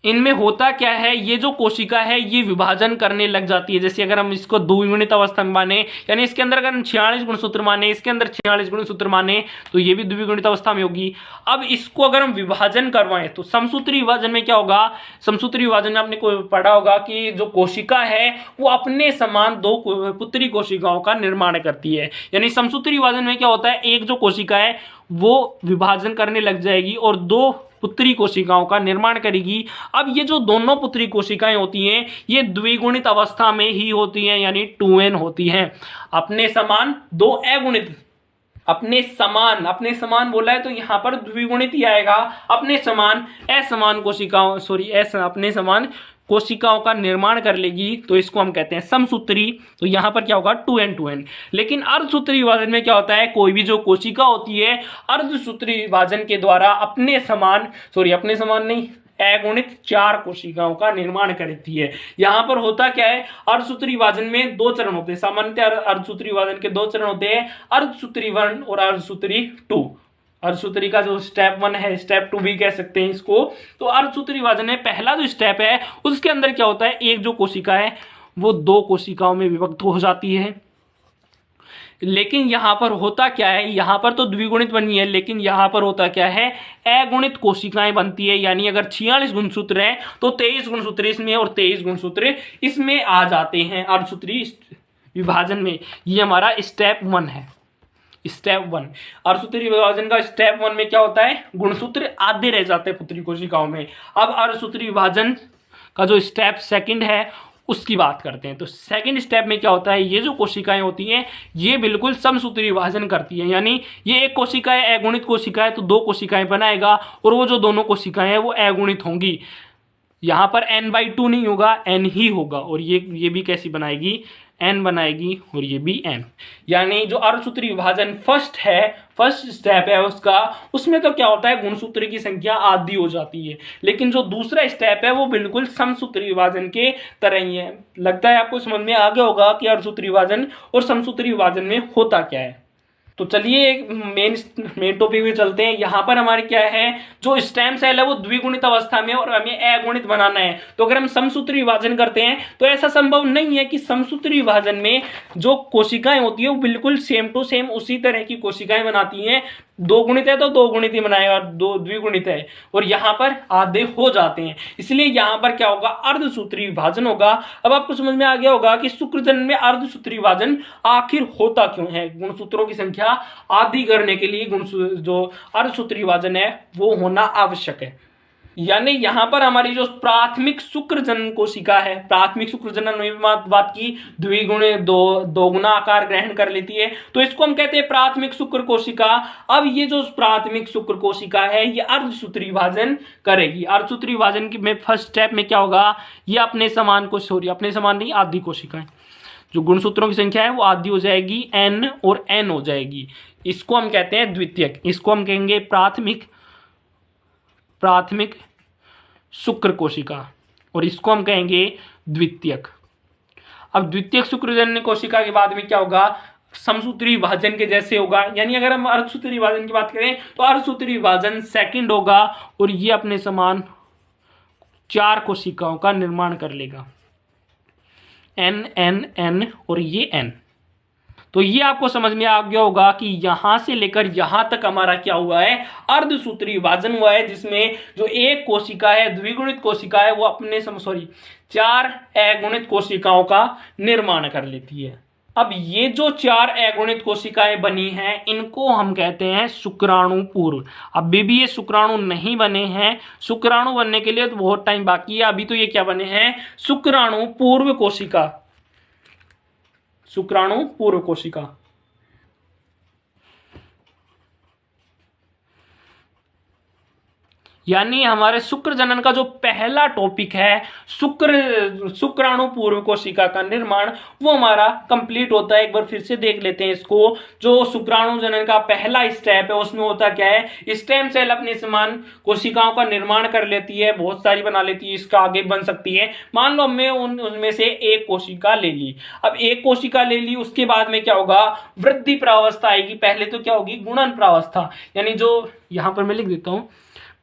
इनमें होता क्या है, ये जो कोशिका है ये विभाजन करने लग जाती है। जैसे अगर हम इसको द्विगुणित अवस्था में माने, यानी इसके अंदर अगर हम 46 गुणसूत्र माने, इसके अंदर 46 गुणसूत्र माने, तो ये भी द्विगुणित अवस्था में होगी। अब इसको अगर हम विभाजन करवाएं तो समसूत्री विभाजन में क्या होगा, समसूत्री विभाजन में आपने पढ़ा होगा कि जो कोशिका है वो अपने समान दो पुत्री कोशिकाओं का निर्माण करती है। यानी समसूत्री विभाजन में क्या होता है, एक जो कोशिका है वो विभाजन करने लग जाएगी और दो पुत्री कोशिकाओं का निर्माण करेगी। अब ये जो दोनों पुत्री कोशिकाएं होती हैं ये द्विगुणित अवस्था में ही होती हैं, यानी 2n होती हैं। अपने समान दो अगुणित, अपने समान बोला है तो यहां पर द्विगुणित ही आएगा। अपने समान असमान कोशिकाओं अपने समान कोशिकाओं का निर्माण कर लेगी, तो इसको हम कहते हैं समसूत्री। तो यहां पर क्या होगा, 2n। लेकिन अर्धसूत्री विभाजन में क्या होता है, कोई भी जो कोशिका होती है अर्धसूत्री विभाजन के द्वारा अपने समान नहीं, अगुणित 4 कोशिकाओं का निर्माण करती है। यहां पर होता क्या है, अर्धसूत्री विभाजन में 2 चरण होते हैं। सामान्यतः अर्धसूत्री विभाजन के 2 चरण होते हैं, अर्धसूत्री 1 और अर्धसूत्री 2। अर्धसूत्री का जो स्टेप 1 है, स्टेप 2 भी कह सकते हैं इसको। तो अर्धसूत्री विभाजन में पहला जो स्टेप है उसके अंदर क्या होता है, एक जो कोशिका है वो 2 कोशिकाओं में विभक्त हो जाती है। लेकिन यहां पर होता क्या है, यहां पर तो द्विगुणित बनी है, लेकिन यहां पर होता क्या है, अगुणित कोशिकाएं बनती है। यानी अगर 46 गुणसूत्र हैं तो 23 गुणसूत्र इसमें और 23 गुणसूत्र इसमें आ जाते हैं अर्धसूत्री विभाजन में। ये हमारा स्टेप 1 है, स्टेप 1। अर्धसूत्री विभाजन का स्टेप 1 में क्या होता है, गुणसूत्र आधे रह जाते हैं पुत्री कोशिकाओं में। अब अर्धसूत्री विभाजन का जो स्टेप 2 है उसकी बात करते हैं। तो सेकंड स्टेप में क्या होता है, ये जो कोशिकाएं होती हैं ये बिल्कुल समसूत्री विभाजन करती हैं। यानी ये एक कोशिका है, अगुणित कोशिका है, तो 2 कोशिकाएं बनाएगा और वो जो दोनों कोशिकाएं हैं वो अगुणित होंगी। यहां पर n/2 नहीं होगा, n ही होगा। और ये भी कैसी बनाएगी, n बनाएगी, और ये भी n। यानी जो अर्धसूत्री विभाजन फर्स्ट स्टेप है उसका, उसमें तो क्या होता है, गुणसूत्र की संख्या आधी हो जाती है। लेकिन जो दूसरा स्टेप है वो बिल्कुल समसूत्री विभाजन के तरह ही है। लगता है आपको समझ में आ गया होगा कि अर्धसूत्री विभाजन और समसूत्री विभाजन में होता क्या है। तो चलिए मेन टॉपिक में चलते हैं। यहां पर हमारे क्या है, जो स्टेम सेल है वो द्विगुणित अवस्था में और हमें अगुणित बनाना है। तो अगर हम समसूत्री विभाजन करते हैं तो ऐसा संभव नहीं है कि समसूत्री विभाजन में जो कोशिकाएं होती है वो बिल्कुल सेम टू सेम उसी तरह की कोशिकाएं बनाती हैं। 2 गुणित है तो 2 गुणित ही बनाएगा, और 2 द्विगुणित है और यहां पर आधे हो जाते हैं। इसलिए यहां पर क्या होगा, अर्धसूत्री विभाजन होगा। अब आपको समझ में आ गया होगा कि शुक्रजनन में अर्धसूत्री विभाजन आखिर होता क्यों है। गुणसूत्रों की संख्या आधी करने के लिए जो अर्धसूत्री विभाजन है वो होना आवश्यक है। यानी यहां पर हमारी जो प्राथमिक शुक्रजनन कोशिका है, प्राथमिक शुक्रजनन में बात की, दोगुना आकार ग्रहण कर लेती है, तो इसको हम कहते हैं प्राथमिक शुक्र कोशिका। अब ये जो प्राथमिक शुक्र कोशिका है ये अर्धसूत्री विभाजन करेगी। अर्धसूत्री विभाजन में फर्स्ट स्टेप में क्या होगा, ये अपने समान नहीं, आधी कोशिकाएं, जो गुणसूत्रों की संख्या है वो आधी हो जाएगी, n और n हो जाएगी। इसको हम कहते हैं द्वितीयक, इसको हम कहेंगे प्राथमिक शुक्र कोशिका, और इसको हम कहेंगे द्वितीयक। अब द्वितीयक शुक्रजनन कोशिका के बाद में क्या होगा, समसूत्री विभाजन के जैसे होगा, यानी अगर हम अर्धसूत्री विभाजन की बात करें तो अर्धसूत्री विभाजन सेकंड होगा और ये अपने समान 4 कोशिकाओं का निर्माण कर लेगा, N N N और ये N। तो ये आपको समझ में आ गया होगा कि यहां से लेकर यहां तक हमारा क्या हुआ है, अर्धसूत्री विभाजन हुआ है, जिसमें जो एक कोशिका है, द्विगुणित कोशिका है, वो अपने 4 अगुणित कोशिकाओं का निर्माण कर लेती है। अब ये जो 4 अगुणित कोशिकाएं बनी हैं, इनको हम कहते हैं शुक्राणु पूर्व। अभी भी ये शुक्राणु नहीं बने हैं, शुक्राणु बनने के लिए तो बहुत टाइम बाकी है। अभी तो ये क्या बने हैं, शुक्राणु पूर्व कोशिका, शुक्राणु पूर्व कोशिका। यानी हमारे शुक्र जनन का जो पहला टॉपिक है, शुक्राणु पूर्व कोशिका का निर्माण, वो हमारा कंप्लीट होता है। एक बार फिर से देख लेते हैं इसको। जो शुक्राणु जनन का पहला स्टेप है उसमें होता क्या है, स्टेम सेल अपने समान कोशिकाओं का निर्माण कर लेती है, बहुत सारी बना लेती है, इसका आगे बन सकती है। मान लो हमने उनमें से एक कोशिका ले ली। अब एक कोशिका ले ली, उसके बाद में क्या होगा, वृद्धि प्रावस्था आएगी। पहले तो क्या होगी, गुणन प्रावस्था, यानी जो यहां पर मैं लिख देता हूं,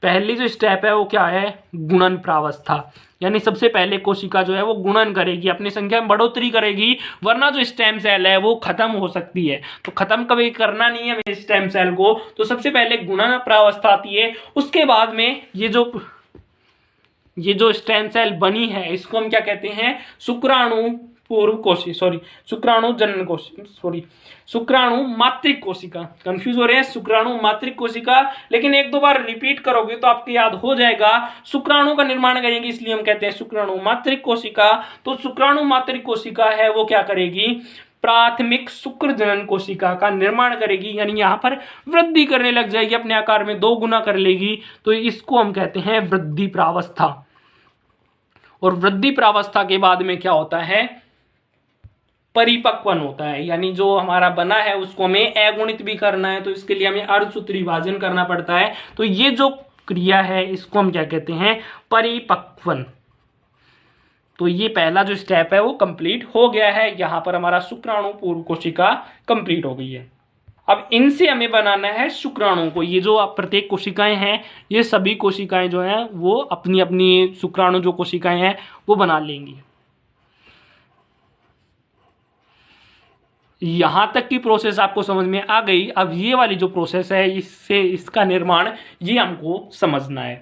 पहली जो स्टेप है वो क्या है, गुणन प्रावस्था। यानी सबसे पहले कोशिका जो है वो गुणन करेगी, अपनी संख्या में बढ़ोतरी करेगी, वरना जो स्टेम सेल है वो खत्म हो सकती है। तो खत्म कभी करना नहीं है हमें स्टेम सेल को, तो सबसे पहले गुणन प्रावस्था आती है। उसके बाद में ये जो स्टेम सेल बनी है, इसको हम क्या कहते हैं, शुक्राणु पूर्व कोशिका, शुक्राणु जनन कोशिका, शुक्राणु मातृक कोशिका। कंफ्यूज हो रहे हैं, शुक्राणु मातृक कोशिका, लेकिन एक दो बार रिपीट करोगे तो आपको याद हो जाएगा। शुक्राणु का निर्माण करेंगे, इसलिए हम कहते हैं शुक्राणु मातृक कोशिका। तो शुक्राणु मातृक कोशिका है वो क्या करेगी, प्राथमिक शुक्र जनन कोशिका का निर्माण करेगी, यानी यहां पर वृद्धि करने लग जाएगी, अपने आकार में 2 गुना कर लेगी। तो इसको हम कहते हैं वृद्धि प्रावस्था। और वृद्धि प्रावस्था के बाद में क्या होता है, परिपक्वन होता है। यानी जो हमारा बना है उसको हमें अगुणित भी करना है, तो इसके लिए हमें अर्धसूत्री विभाजन करना पड़ता है। तो ये जो क्रिया है इसको हम क्या कहते हैं, परिपक्वन। तो ये पहला जो स्टेप है वो कंप्लीट हो गया है। यहां पर हमारा शुक्राणु पूर्व कोशिका कंप्लीट हो गई है। अब इनसे हमें बनाना है शुक्राणु को। ये जो प्रत्येक कोशिकाएं हैं, ये सभी कोशिकाएं जो हैं वो अपनी अपनी शुक्राणु जो कोशिकाएं हैं वो बना लेंगी। यहां तक की प्रोसेस आपको समझ में आ गई। अब ये वाली जो प्रोसेस है, इससे इसका निर्माण, ये हमको समझना है।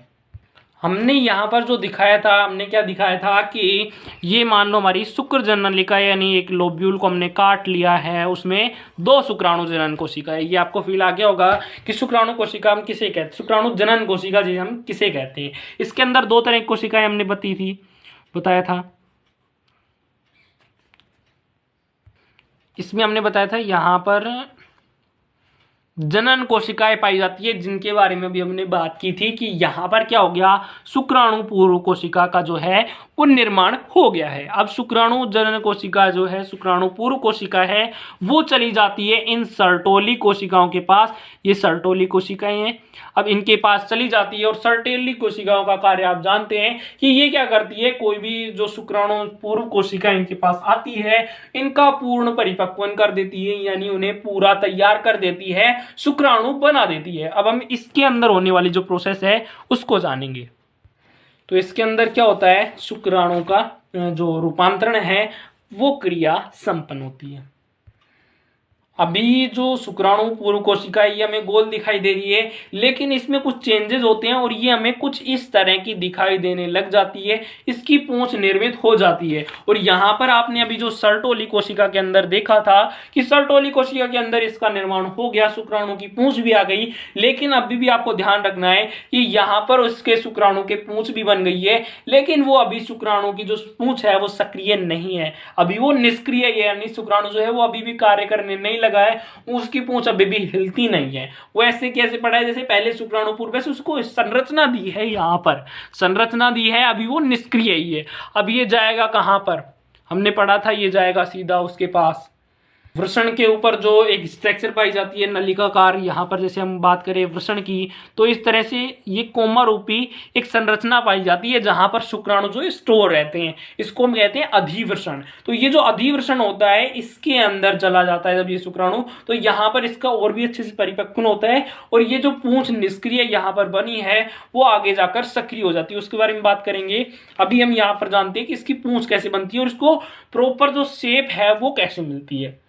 हमने यहाँ पर जो दिखाया था, हमने क्या दिखाया था कि ये मान लो हमारी शुक्र जननलिका, यानी एक लोब्यूल को हमने काट लिया है, उसमें 2 शुक्राणु जनन कोशिका है। ये आपको फील आ गया होगा कि शुक्राणु कोशिका हम किसे कहते हैं, शुक्राणु जनन कोशिका जी हम किसे कहते हैं। इसके अंदर 2 तरह की कोशिकाएं हमने बताया था। इसमें हमने बताया था यहाँ पर जनन कोशिकाएं पाई जाती है, जिनके बारे में भी हमने बात की थी कि यहाँ पर क्या हो गया, शुक्राणु पूर्व कोशिका का जो है वो निर्माण हो गया है। अब शुक्राणु जनन कोशिका जो है, शुक्राणु पूर्व कोशिका है, वो चली जाती है इन सर्टोली कोशिकाओं के पास। ये सर्टोली कोशिकाएं हैं, अब इनके पास चली जाती है। और सर्टोली कोशिकाओं का कार्य आप जानते हैं कि ये क्या करती है, कोई भी जो शुक्राणु पूर्व कोशिका इनके पास आती है, इनका पूर्ण परिपक्वन कर देती है, यानी उन्हें पूरा तैयार कर देती है, शुक्राणु बना देती है। अब हम इसके अंदर होने वाली जो प्रोसेस है उसको जानेंगे। तो इसके अंदर क्या होता है, शुक्राणु का जो रूपांतरण है वो क्रिया संपन्न होती है। अभी जो शुक्राणु पूर्व कोशिका है ये हमें गोल दिखाई दे रही है, लेकिन इसमें कुछ चेंजेस होते हैं और ये हमें कुछ इस तरह की दिखाई देने लग जाती है। इसकी पूंछ निर्मित हो जाती है। और यहाँ पर आपने अभी जो सर्टोली कोशिका के अंदर देखा था कि सर्टोली कोशिका के अंदर इसका निर्माण हो गया, शुक्राणु की पूंछ भी आ गई। लेकिन अभी भी आपको ध्यान रखना है कि यहाँ पर उसके शुक्राणु के पूंछ भी बन गई है, लेकिन वो अभी शुक्राणु की जो पूंछ है वो सक्रिय नहीं है, अभी वो निष्क्रिय है। यानी शुक्राणु जो है वो अभी भी कार्य करने नहीं लगा है, उसकी पूंछ अभी भी हिलती नहीं है। वो ऐसे कैसे पड़ा है, जैसे पहले शुक्राणु पूर्व, वैसे उसको संरचना दी है, यहाँ पर संरचना दी है, अभी वो निष्क्रिय ही है। अब ये जाएगा कहां पर, हमने पढ़ा था ये जाएगा सीधा उसके पास वृषण के ऊपर जो एक स्ट्रक्चर पाई जाती है नलिकाकार, यहाँ पर जैसे हम बात करें वृषण की, तो इस तरह से ये कोमा रूपी एक संरचना पाई जाती है जहां पर शुक्राणु जो स्टोर रहते हैं, इसको हम कहते हैं अधिवृषण। तो ये जो अधिवृषण होता है इसके अंदर चला जाता है जब ये शुक्राणु, तो यहाँ पर इसका और भी अच्छे से परिपक्वन होता है और ये जो पूंछ निष्क्रिय यहाँ पर बनी है वो आगे जाकर सक्रिय हो जाती है, उसके बारे में बात करेंगे। अभी हम यहाँ पर जानते हैं कि इसकी पूंछ कैसे बनती है और इसको प्रॉपर जो शेप है वो कैसे मिलती है।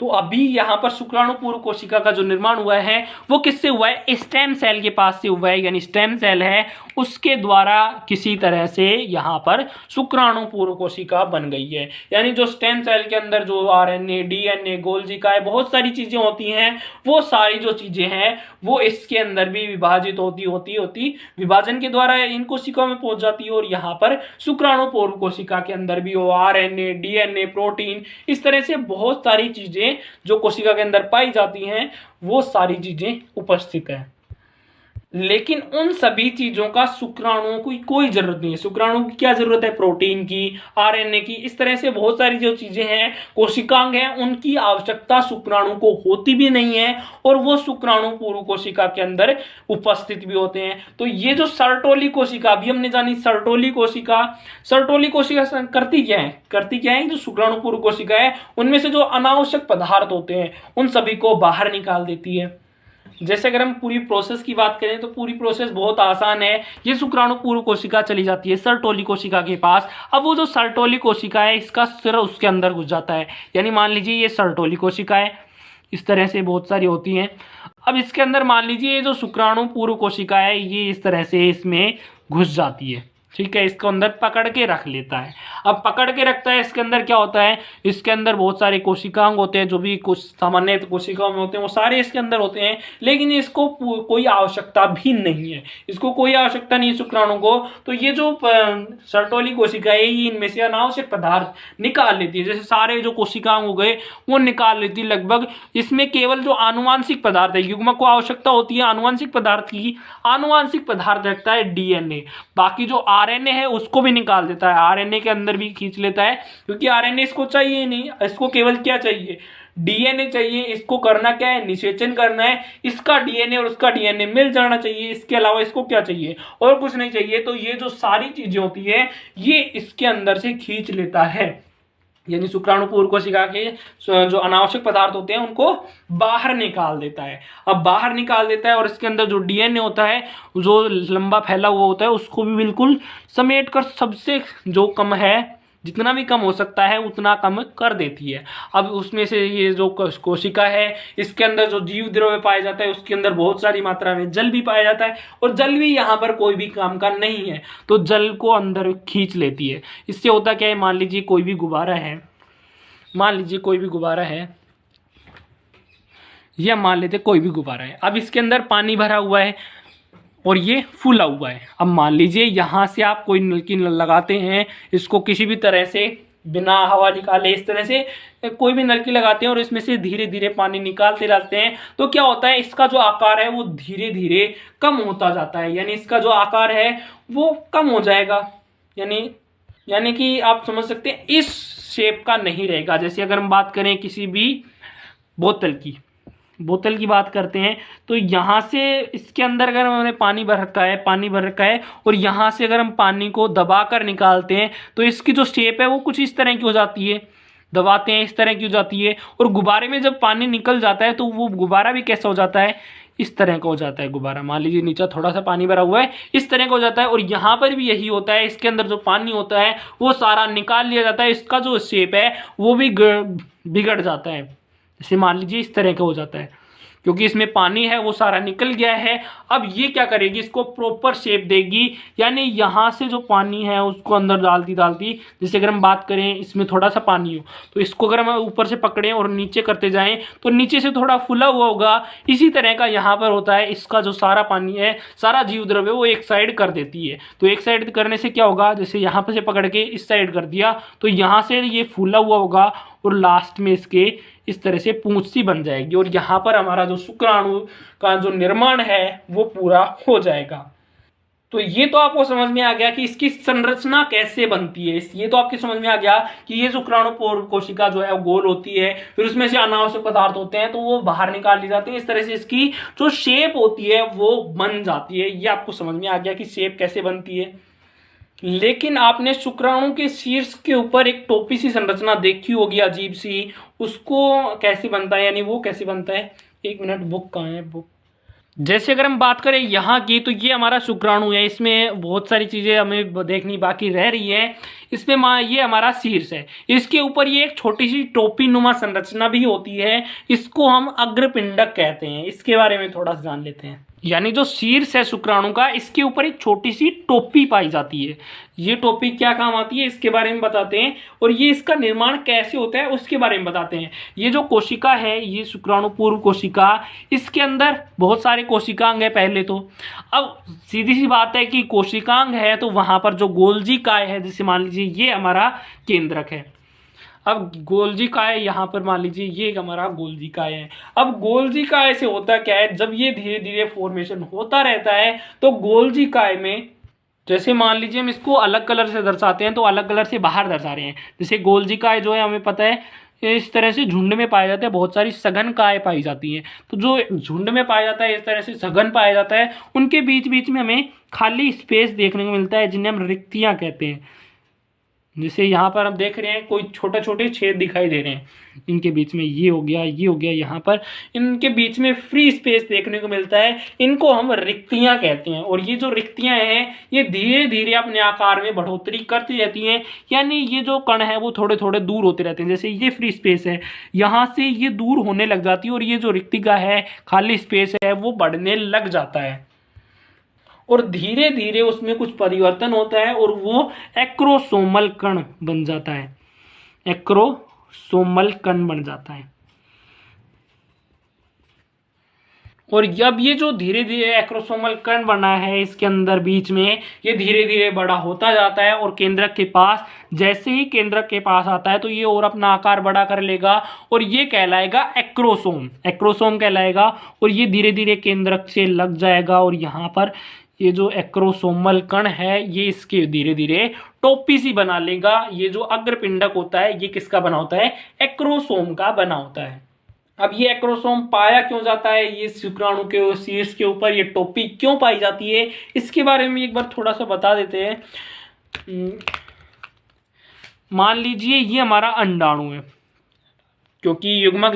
तो अभी यहाँ पर शुक्राणु पूर्व कोशिका का जो निर्माण हुआ है वो किससे हुआ है, स्टेम सेल के पास से हुआ है, यानी स्टेम सेल है उसके द्वारा किसी तरह से यहाँ पर शुक्राणु पूर्व कोशिका बन गई है। यानी जो स्टेम सेल के अंदर जो आरएनए, डीएनए, गोल्जिकाएं बहुत सारी चीजें होती हैं, वो सारी जो चीजें हैं वो इसके अंदर भी विभाजित होती विभाजन के द्वारा इन कोशिकाओं में पहुंच जाती है और यहाँ पर शुक्राणु पूर्व कोशिका के अंदर भी वो आरएनए, डीएनए, प्रोटीन, इस तरह से बहुत सारी चीजें जो कोशिका के अंदर पाई जाती हैं वो सारी चीजें उपस्थित है। लेकिन उन सभी चीजों का शुक्राणुओं की कोई जरूरत नहीं है। शुक्राणु की क्या जरूरत है, प्रोटीन की, आरएनए की, इस तरह से बहुत सारी जो चीजें हैं कोशिकांग हैं उनकी आवश्यकता शुक्राणु को होती भी नहीं है और वो शुक्राणु पूर्व कोशिका के अंदर उपस्थित भी होते हैं। तो ये जो सर्टोली कोशिका अभी हमने जानी, सर्टोली कोशिका करती क्या है, जो शुक्राणु पूर्व कोशिका है उनमें से जो अनावश्यक पदार्थ होते हैं उन सभी को बाहर निकाल देती है। जैसे अगर हम पूरी प्रोसेस की बात करें तो पूरी प्रोसेस बहुत आसान है। ये शुक्राणु पूर्व कोशिका चली जाती है सर्टोली कोशिका के पास। अब वो जो सर्टोली कोशिका है इसका सिर उसके अंदर घुस जाता है, यानी मान लीजिए ये सर्टोली कोशिका है, इस तरह से बहुत सारी होती हैं। अब इसके अंदर मान लीजिए ये जो शुक्राणु पूर्व कोशिका है ये इस तरह से इसमें घुस जाती है, ठीक है, इसको अंदर पकड़ के रख लेता है। अब पकड़ के रखता है, इसके अंदर क्या होता है, इसके अंदर बहुत सारे कोशिकांग होते हैं, जो भी कुछ सामान्य कोशिकाओं में होते हैं वो सारे इसके अंदर होते हैं, लेकिन इसको कोई आवश्यकता भी नहीं है, इसको कोई आवश्यकता नहीं है शुक्राणु को। तो ये जो सर्टोली कोशिका है ये इनमें से अनावश्यक पदार्थ निकाल लेती है, जैसे सारे जो कोशिकांग हो गए वो निकाल लेती है लगभग। इसमें केवल जो आनुवांशिक पदार्थ है, युग्मक को आवश्यकता होती है आनुवांशिक पदार्थ की, आनुवांशिक पदार्थ रखता है डीएनए, बाकी जो आरएनए है उसको भी निकाल देता है, आरएनए के अंदर भी खींच लेता है, क्योंकि आरएनए इसको चाहिए नहीं, इसको केवल क्या चाहिए, डीएनए चाहिए। इसको करना क्या है, निषेचन करना है, इसका डीएनए और उसका डीएनए मिल जाना चाहिए, इसके अलावा इसको क्या चाहिए, और कुछ नहीं चाहिए। तो ये जो सारी चीजें होती है ये इसके अंदर से खींच लेता है, यानी शुक्राणु पूर्व कोशिका के जो अनावश्यक पदार्थ होते हैं उनको बाहर निकाल देता है। अब बाहर निकाल देता है और इसके अंदर जो डीएनए होता है जो लंबा फैला हुआ होता है उसको भी बिल्कुल समेट कर सबसे जो कम है, जितना भी कम हो सकता है उतना कम कर देती है। अब उसमें से ये जो कोशिका है इसके अंदर जो जीव द्रव्य पाया जाता है उसके अंदर बहुत सारी मात्रा में जल भी पाया जाता है, और जल भी यहाँ पर कोई भी काम का नहीं है, तो जल को अंदर खींच लेती है। इससे होता क्या है, मान लीजिए कोई भी गुब्बारा है, या मान लेते कोई भी गुब्बारा है, अब इसके अंदर पानी भरा हुआ है और ये फूला हुआ है। अब मान लीजिए यहाँ से आप कोई नलकी लगाते हैं, इसको किसी भी तरह से बिना हवा निकाले इस तरह से कोई भी नलकी लगाते हैं और इसमें से धीरे धीरे पानी निकालते रहते हैं, तो क्या होता है, इसका जो आकार है वो धीरे धीरे कम होता जाता है, यानी इसका जो आकार है वो कम हो जाएगा, यानी कि आप समझ सकते हैं इस शेप का नहीं रहेगा। जैसे अगर हम बात करें किसी भी बोतल की बात करते हैं, तो यहाँ से इसके अंदर अगर हमने पानी भर रखा है और यहाँ से अगर हम पानी को दबा कर निकालते हैं तो इसकी जो शेप है वो कुछ इस तरह की हो जाती है, दबाते हैं इस तरह की हो जाती है, और गुब्बारे में जब पानी निकल जाता है तो वो गुब्बारा भी कैसा हो जाता है, इस तरह का हो जाता है गुब्बारा। मान लीजिए नीचे थोड़ा सा पानी भरा हुआ है, इस तरह का हो जाता है, और यहाँ पर भी यही होता है, इसके अंदर जो पानी होता है वो सारा निकाल लिया जाता है, इसका जो शेप है वो भी बिगड़ जाता है, जैसे मान लीजिए इस तरह का हो जाता है, क्योंकि इसमें पानी है वो सारा निकल गया है। अब ये क्या करेगी, इसको प्रॉपर शेप देगी, यानी यहाँ से जो पानी है उसको अंदर डालती, जैसे अगर हम बात करें इसमें थोड़ा सा पानी हो तो इसको अगर हम ऊपर से पकड़ें और नीचे करते जाएं तो नीचे से थोड़ा फुला हुआ होगा, इसी तरह का यहाँ पर होता है, इसका जो सारा पानी है, सारा जीव द्रव्य वो एक साइड कर देती है। तो एक साइड करने से क्या होगा, जैसे यहाँ पर से पकड़ के इस साइड कर दिया तो यहाँ से ये फूला हुआ होगा और लास्ट में इसके इस तरह से पूंछ सी बन जाएगी, और यहाँ पर हमारा जो शुक्राणु का जो निर्माण है वो पूरा हो जाएगा। तो ये तो आपको समझ में आ गया कि इसकी संरचना कैसे बनती है। ये तो आपकी समझ में आ गया कि ये शुक्राणु पूर्व कोशिका जो है वो गोल होती है, फिर उसमें से अनावश्यक पदार्थ होते हैं तो वो बाहर निकाल ली जाती है। इस तरह से इसकी जो शेप होती है वो बन जाती है। ये आपको समझ में आ गया कि शेप कैसे बनती है। लेकिन आपने शुक्राणु के शीर्ष के ऊपर एक टोपी सी संरचना देखी होगी अजीब सी, उसको कैसे बनता है, यानी वो कैसे बनता है। एक मिनट, बुक कहाँ है, बुक। जैसे अगर हम बात करें यहाँ की, तो ये हमारा शुक्राणु है, इसमें बहुत सारी चीज़ें हमें देखनी बाकी रह रही है। इसमें ये हमारा शीर्ष है, इसके ऊपर ये एक छोटी सी टोपी नुमा संरचना भी होती है, इसको हम अग्रपिंडक कहते हैं। इसके बारे में थोड़ा सा जान लेते हैं। यानी जो शीर्ष है शुक्राणु का, इसके ऊपर एक छोटी सी टोपी पाई जाती है। ये टोपी क्या काम आती है इसके बारे में बताते हैं, और ये इसका निर्माण कैसे होता है उसके बारे में बताते हैं। ये जो कोशिका है, ये शुक्राणु पूर्व कोशिका, इसके अंदर बहुत सारे कोशिकांग है पहले तो। अब सीधी सी बात है कि कोशिकांग है तो वहां पर जो गोल्जी काय है, जैसे मान लीजिए ये हमारा केंद्रक है। अब गोल्जी काय यहाँ पर मान लीजिए ये हमारा गोल्जी काय है। अब गोल्जी काय से होता क्या है, जब ये धीरे धीरे फॉर्मेशन होता रहता है तो गोल्जी काय में, जैसे मान लीजिए हम इसको अलग कलर से दर्शाते हैं तो अलग कलर से बाहर दर्शा रहे हैं। जैसे गोल्जी काय जो है हमें पता है इस तरह से झुंड में पाया जाता है, बहुत सारी सघन काय पाई जाती हैं। तो जो झुंड में पाया जाता है, इस तरह से सघन पाया जाता है, उनके बीच बीच में हमें खाली स्पेस देखने को मिलता है जिन्हें हम रिक्तियां कहते हैं। जैसे यहाँ पर हम देख रहे हैं कोई छोटे छोटे छेद दिखाई दे रहे हैं, इनके बीच में ये हो गया, ये हो गया, यहाँ पर इनके बीच में फ्री स्पेस देखने को मिलता है, इनको हम रिक्तियां कहते हैं। और ये जो रिक्तियां हैं ये धीरे धीरे अपने आकार में बढ़ोतरी करती रहती हैं, यानी ये जो कण है वो थोड़े थोड़े दूर होते रहते हैं। जैसे ये फ्री स्पेस है, यहाँ से ये दूर होने लग जाती है और ये जो रिक्तिका है, खाली स्पेस है, वो बढ़ने लग जाता है और धीरे धीरे उसमें कुछ परिवर्तन होता है और वो एक्रोसोमल कण बन जाता है। एक्रोसोमल कण बन जाता है। और जब ये जो धीरे धीरे एक्रोसोमल कण बना है, इसके अंदर बीच में ये धीरे धीरे बड़ा होता जाता है और केंद्रक के पास, जैसे ही केंद्रक के पास आता है तो ये और अपना आकार बड़ा कर लेगा और ये कहलाएगा एक्रोसोम। एक्रोसोम कहलाएगा और ये धीरे धीरे केंद्रक से लग जाएगा और यहाँ पर ये जो एक्रोसोमल कण है ये इसके धीरे धीरे टोपी सी बना लेगा। ये जो अग्रपिंडक होता है ये किसका बना होता है, एक्रोसोम का बना होता है। अब ये एक्रोसोम पाया क्यों जाता है, ये शुक्राणु के शीर्ष के ऊपर ये टोपी क्यों पाई जाती है, इसके बारे में एक बार थोड़ा सा बता देते हैं। मान लीजिए ये हमारा अंडाणु है, क्योंकि युग्मक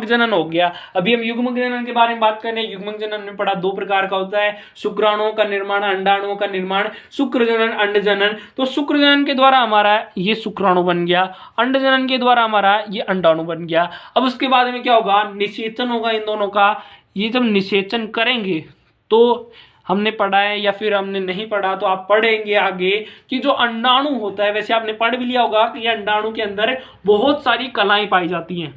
जनन हो गया। अभी हम युग्मक जनन के बारे में बात कर रहे हैं। युग्मक जनन में पढ़ा दो प्रकार का होता है, शुक्राणुओं का निर्माण, अंडाणुओं का निर्माण, शुक्र जनन, अंड जनन। तो शुक्र जनन के द्वारा हमारा ये शुक्राणु बन गया, अंड जनन के द्वारा हमारा ये अंडाणु बन गया। अब उसके बाद में क्या होगा, निषेचन होगा इन दोनों का। ये जब निषेचन करेंगे तो हमने पढ़ा है या फिर हमने नहीं पढ़ा तो आप पढ़ेंगे आगे कि जो अंडाणु होता है, वैसे आपने पढ़ भी लिया होगा कि ये अंडाणु के अंदर बहुत सारी कलाएं पाई जाती हैं,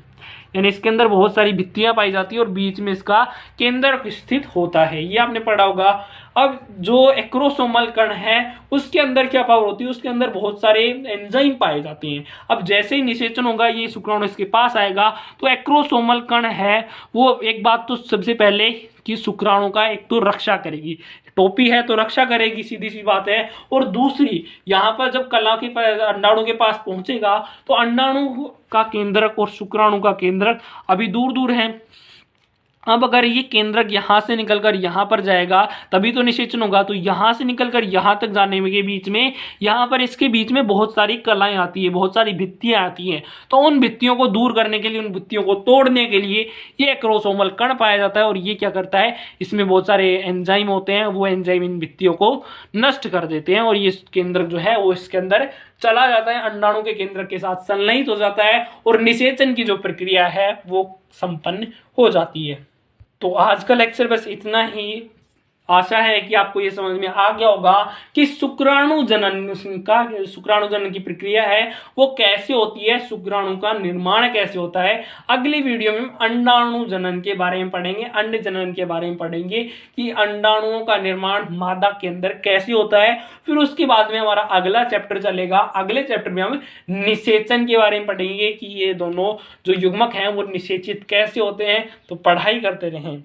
यानी इसके अंदर बहुत सारी भित्तियां पाई जाती है और बीच में इसका केंद्र स्थित होता है, ये आपने पढ़ा होगा। अब जो एक्रोसोमल कण है उसके अंदर क्या पावर होती है, उसके अंदर बहुत सारे एंजाइम पाए जाते हैं। अब जैसे ही निषेचन होगा, ये शुक्राणु इसके पास आएगा तो एक्रोसोमल कण है वो एक बात तो सबसे पहले कि शुक्राणु का एक तो रक्षा करेगी, टोपी है तो रक्षा करेगी, सीधी सी बात है। और दूसरी, यहाँ पर जब कला के अंडाणु के पास पहुंचेगा तो अंडाणु का केंद्रक और शुक्राणु का केंद्रक अभी दूर दूर है। अब अगर ये केंद्रक यहाँ से निकलकर यहाँ पर जाएगा तभी तो निषेचन होगा, तो यहाँ से निकलकर यहाँ तक जाने के बीच में यहाँ पर इसके बीच में बहुत सारी कलाएं आती है, बहुत सारी भित्तियां आती हैं। तो उन भित्तियों को दूर करने के लिए, उन भित्तियों को तोड़ने के लिए ये एक्रोसोमल कण पाया जाता है और ये क्या करता है, इसमें बहुत सारे एंजाइम होते हैं, वो एंजाइम इन भित्तियों को नष्ट कर देते हैं और ये केंद्रक जो है वो इसके अंदर चला जाता है, अंडाणु के केंद्रक के साथ संलयित हो जाता है और निषेचन की जो प्रक्रिया है वो संपन्न हो जाती है। तो आज का लेक्चर बस इतना ही। आशा है कि आपको ये समझ में आ गया होगा कि शुक्राणु जनन की प्रक्रिया है वो कैसे होती है, शुक्राणु का निर्माण कैसे होता है। अगली वीडियो में हम अंडाणु जनन के बारे में पढ़ेंगे, अंड जनन के बारे में पढ़ेंगे कि अंडाणुओं का निर्माण मादा के अंदर कैसे होता है। फिर उसके बाद में हमारा अगला चैप्टर चलेगा, अगले चैप्टर में हम निषेचन के बारे में पढ़ेंगे कि ये दोनों जो युग्मक हैं वो निषेचित कैसे होते हैं। तो पढ़ाई करते रहें।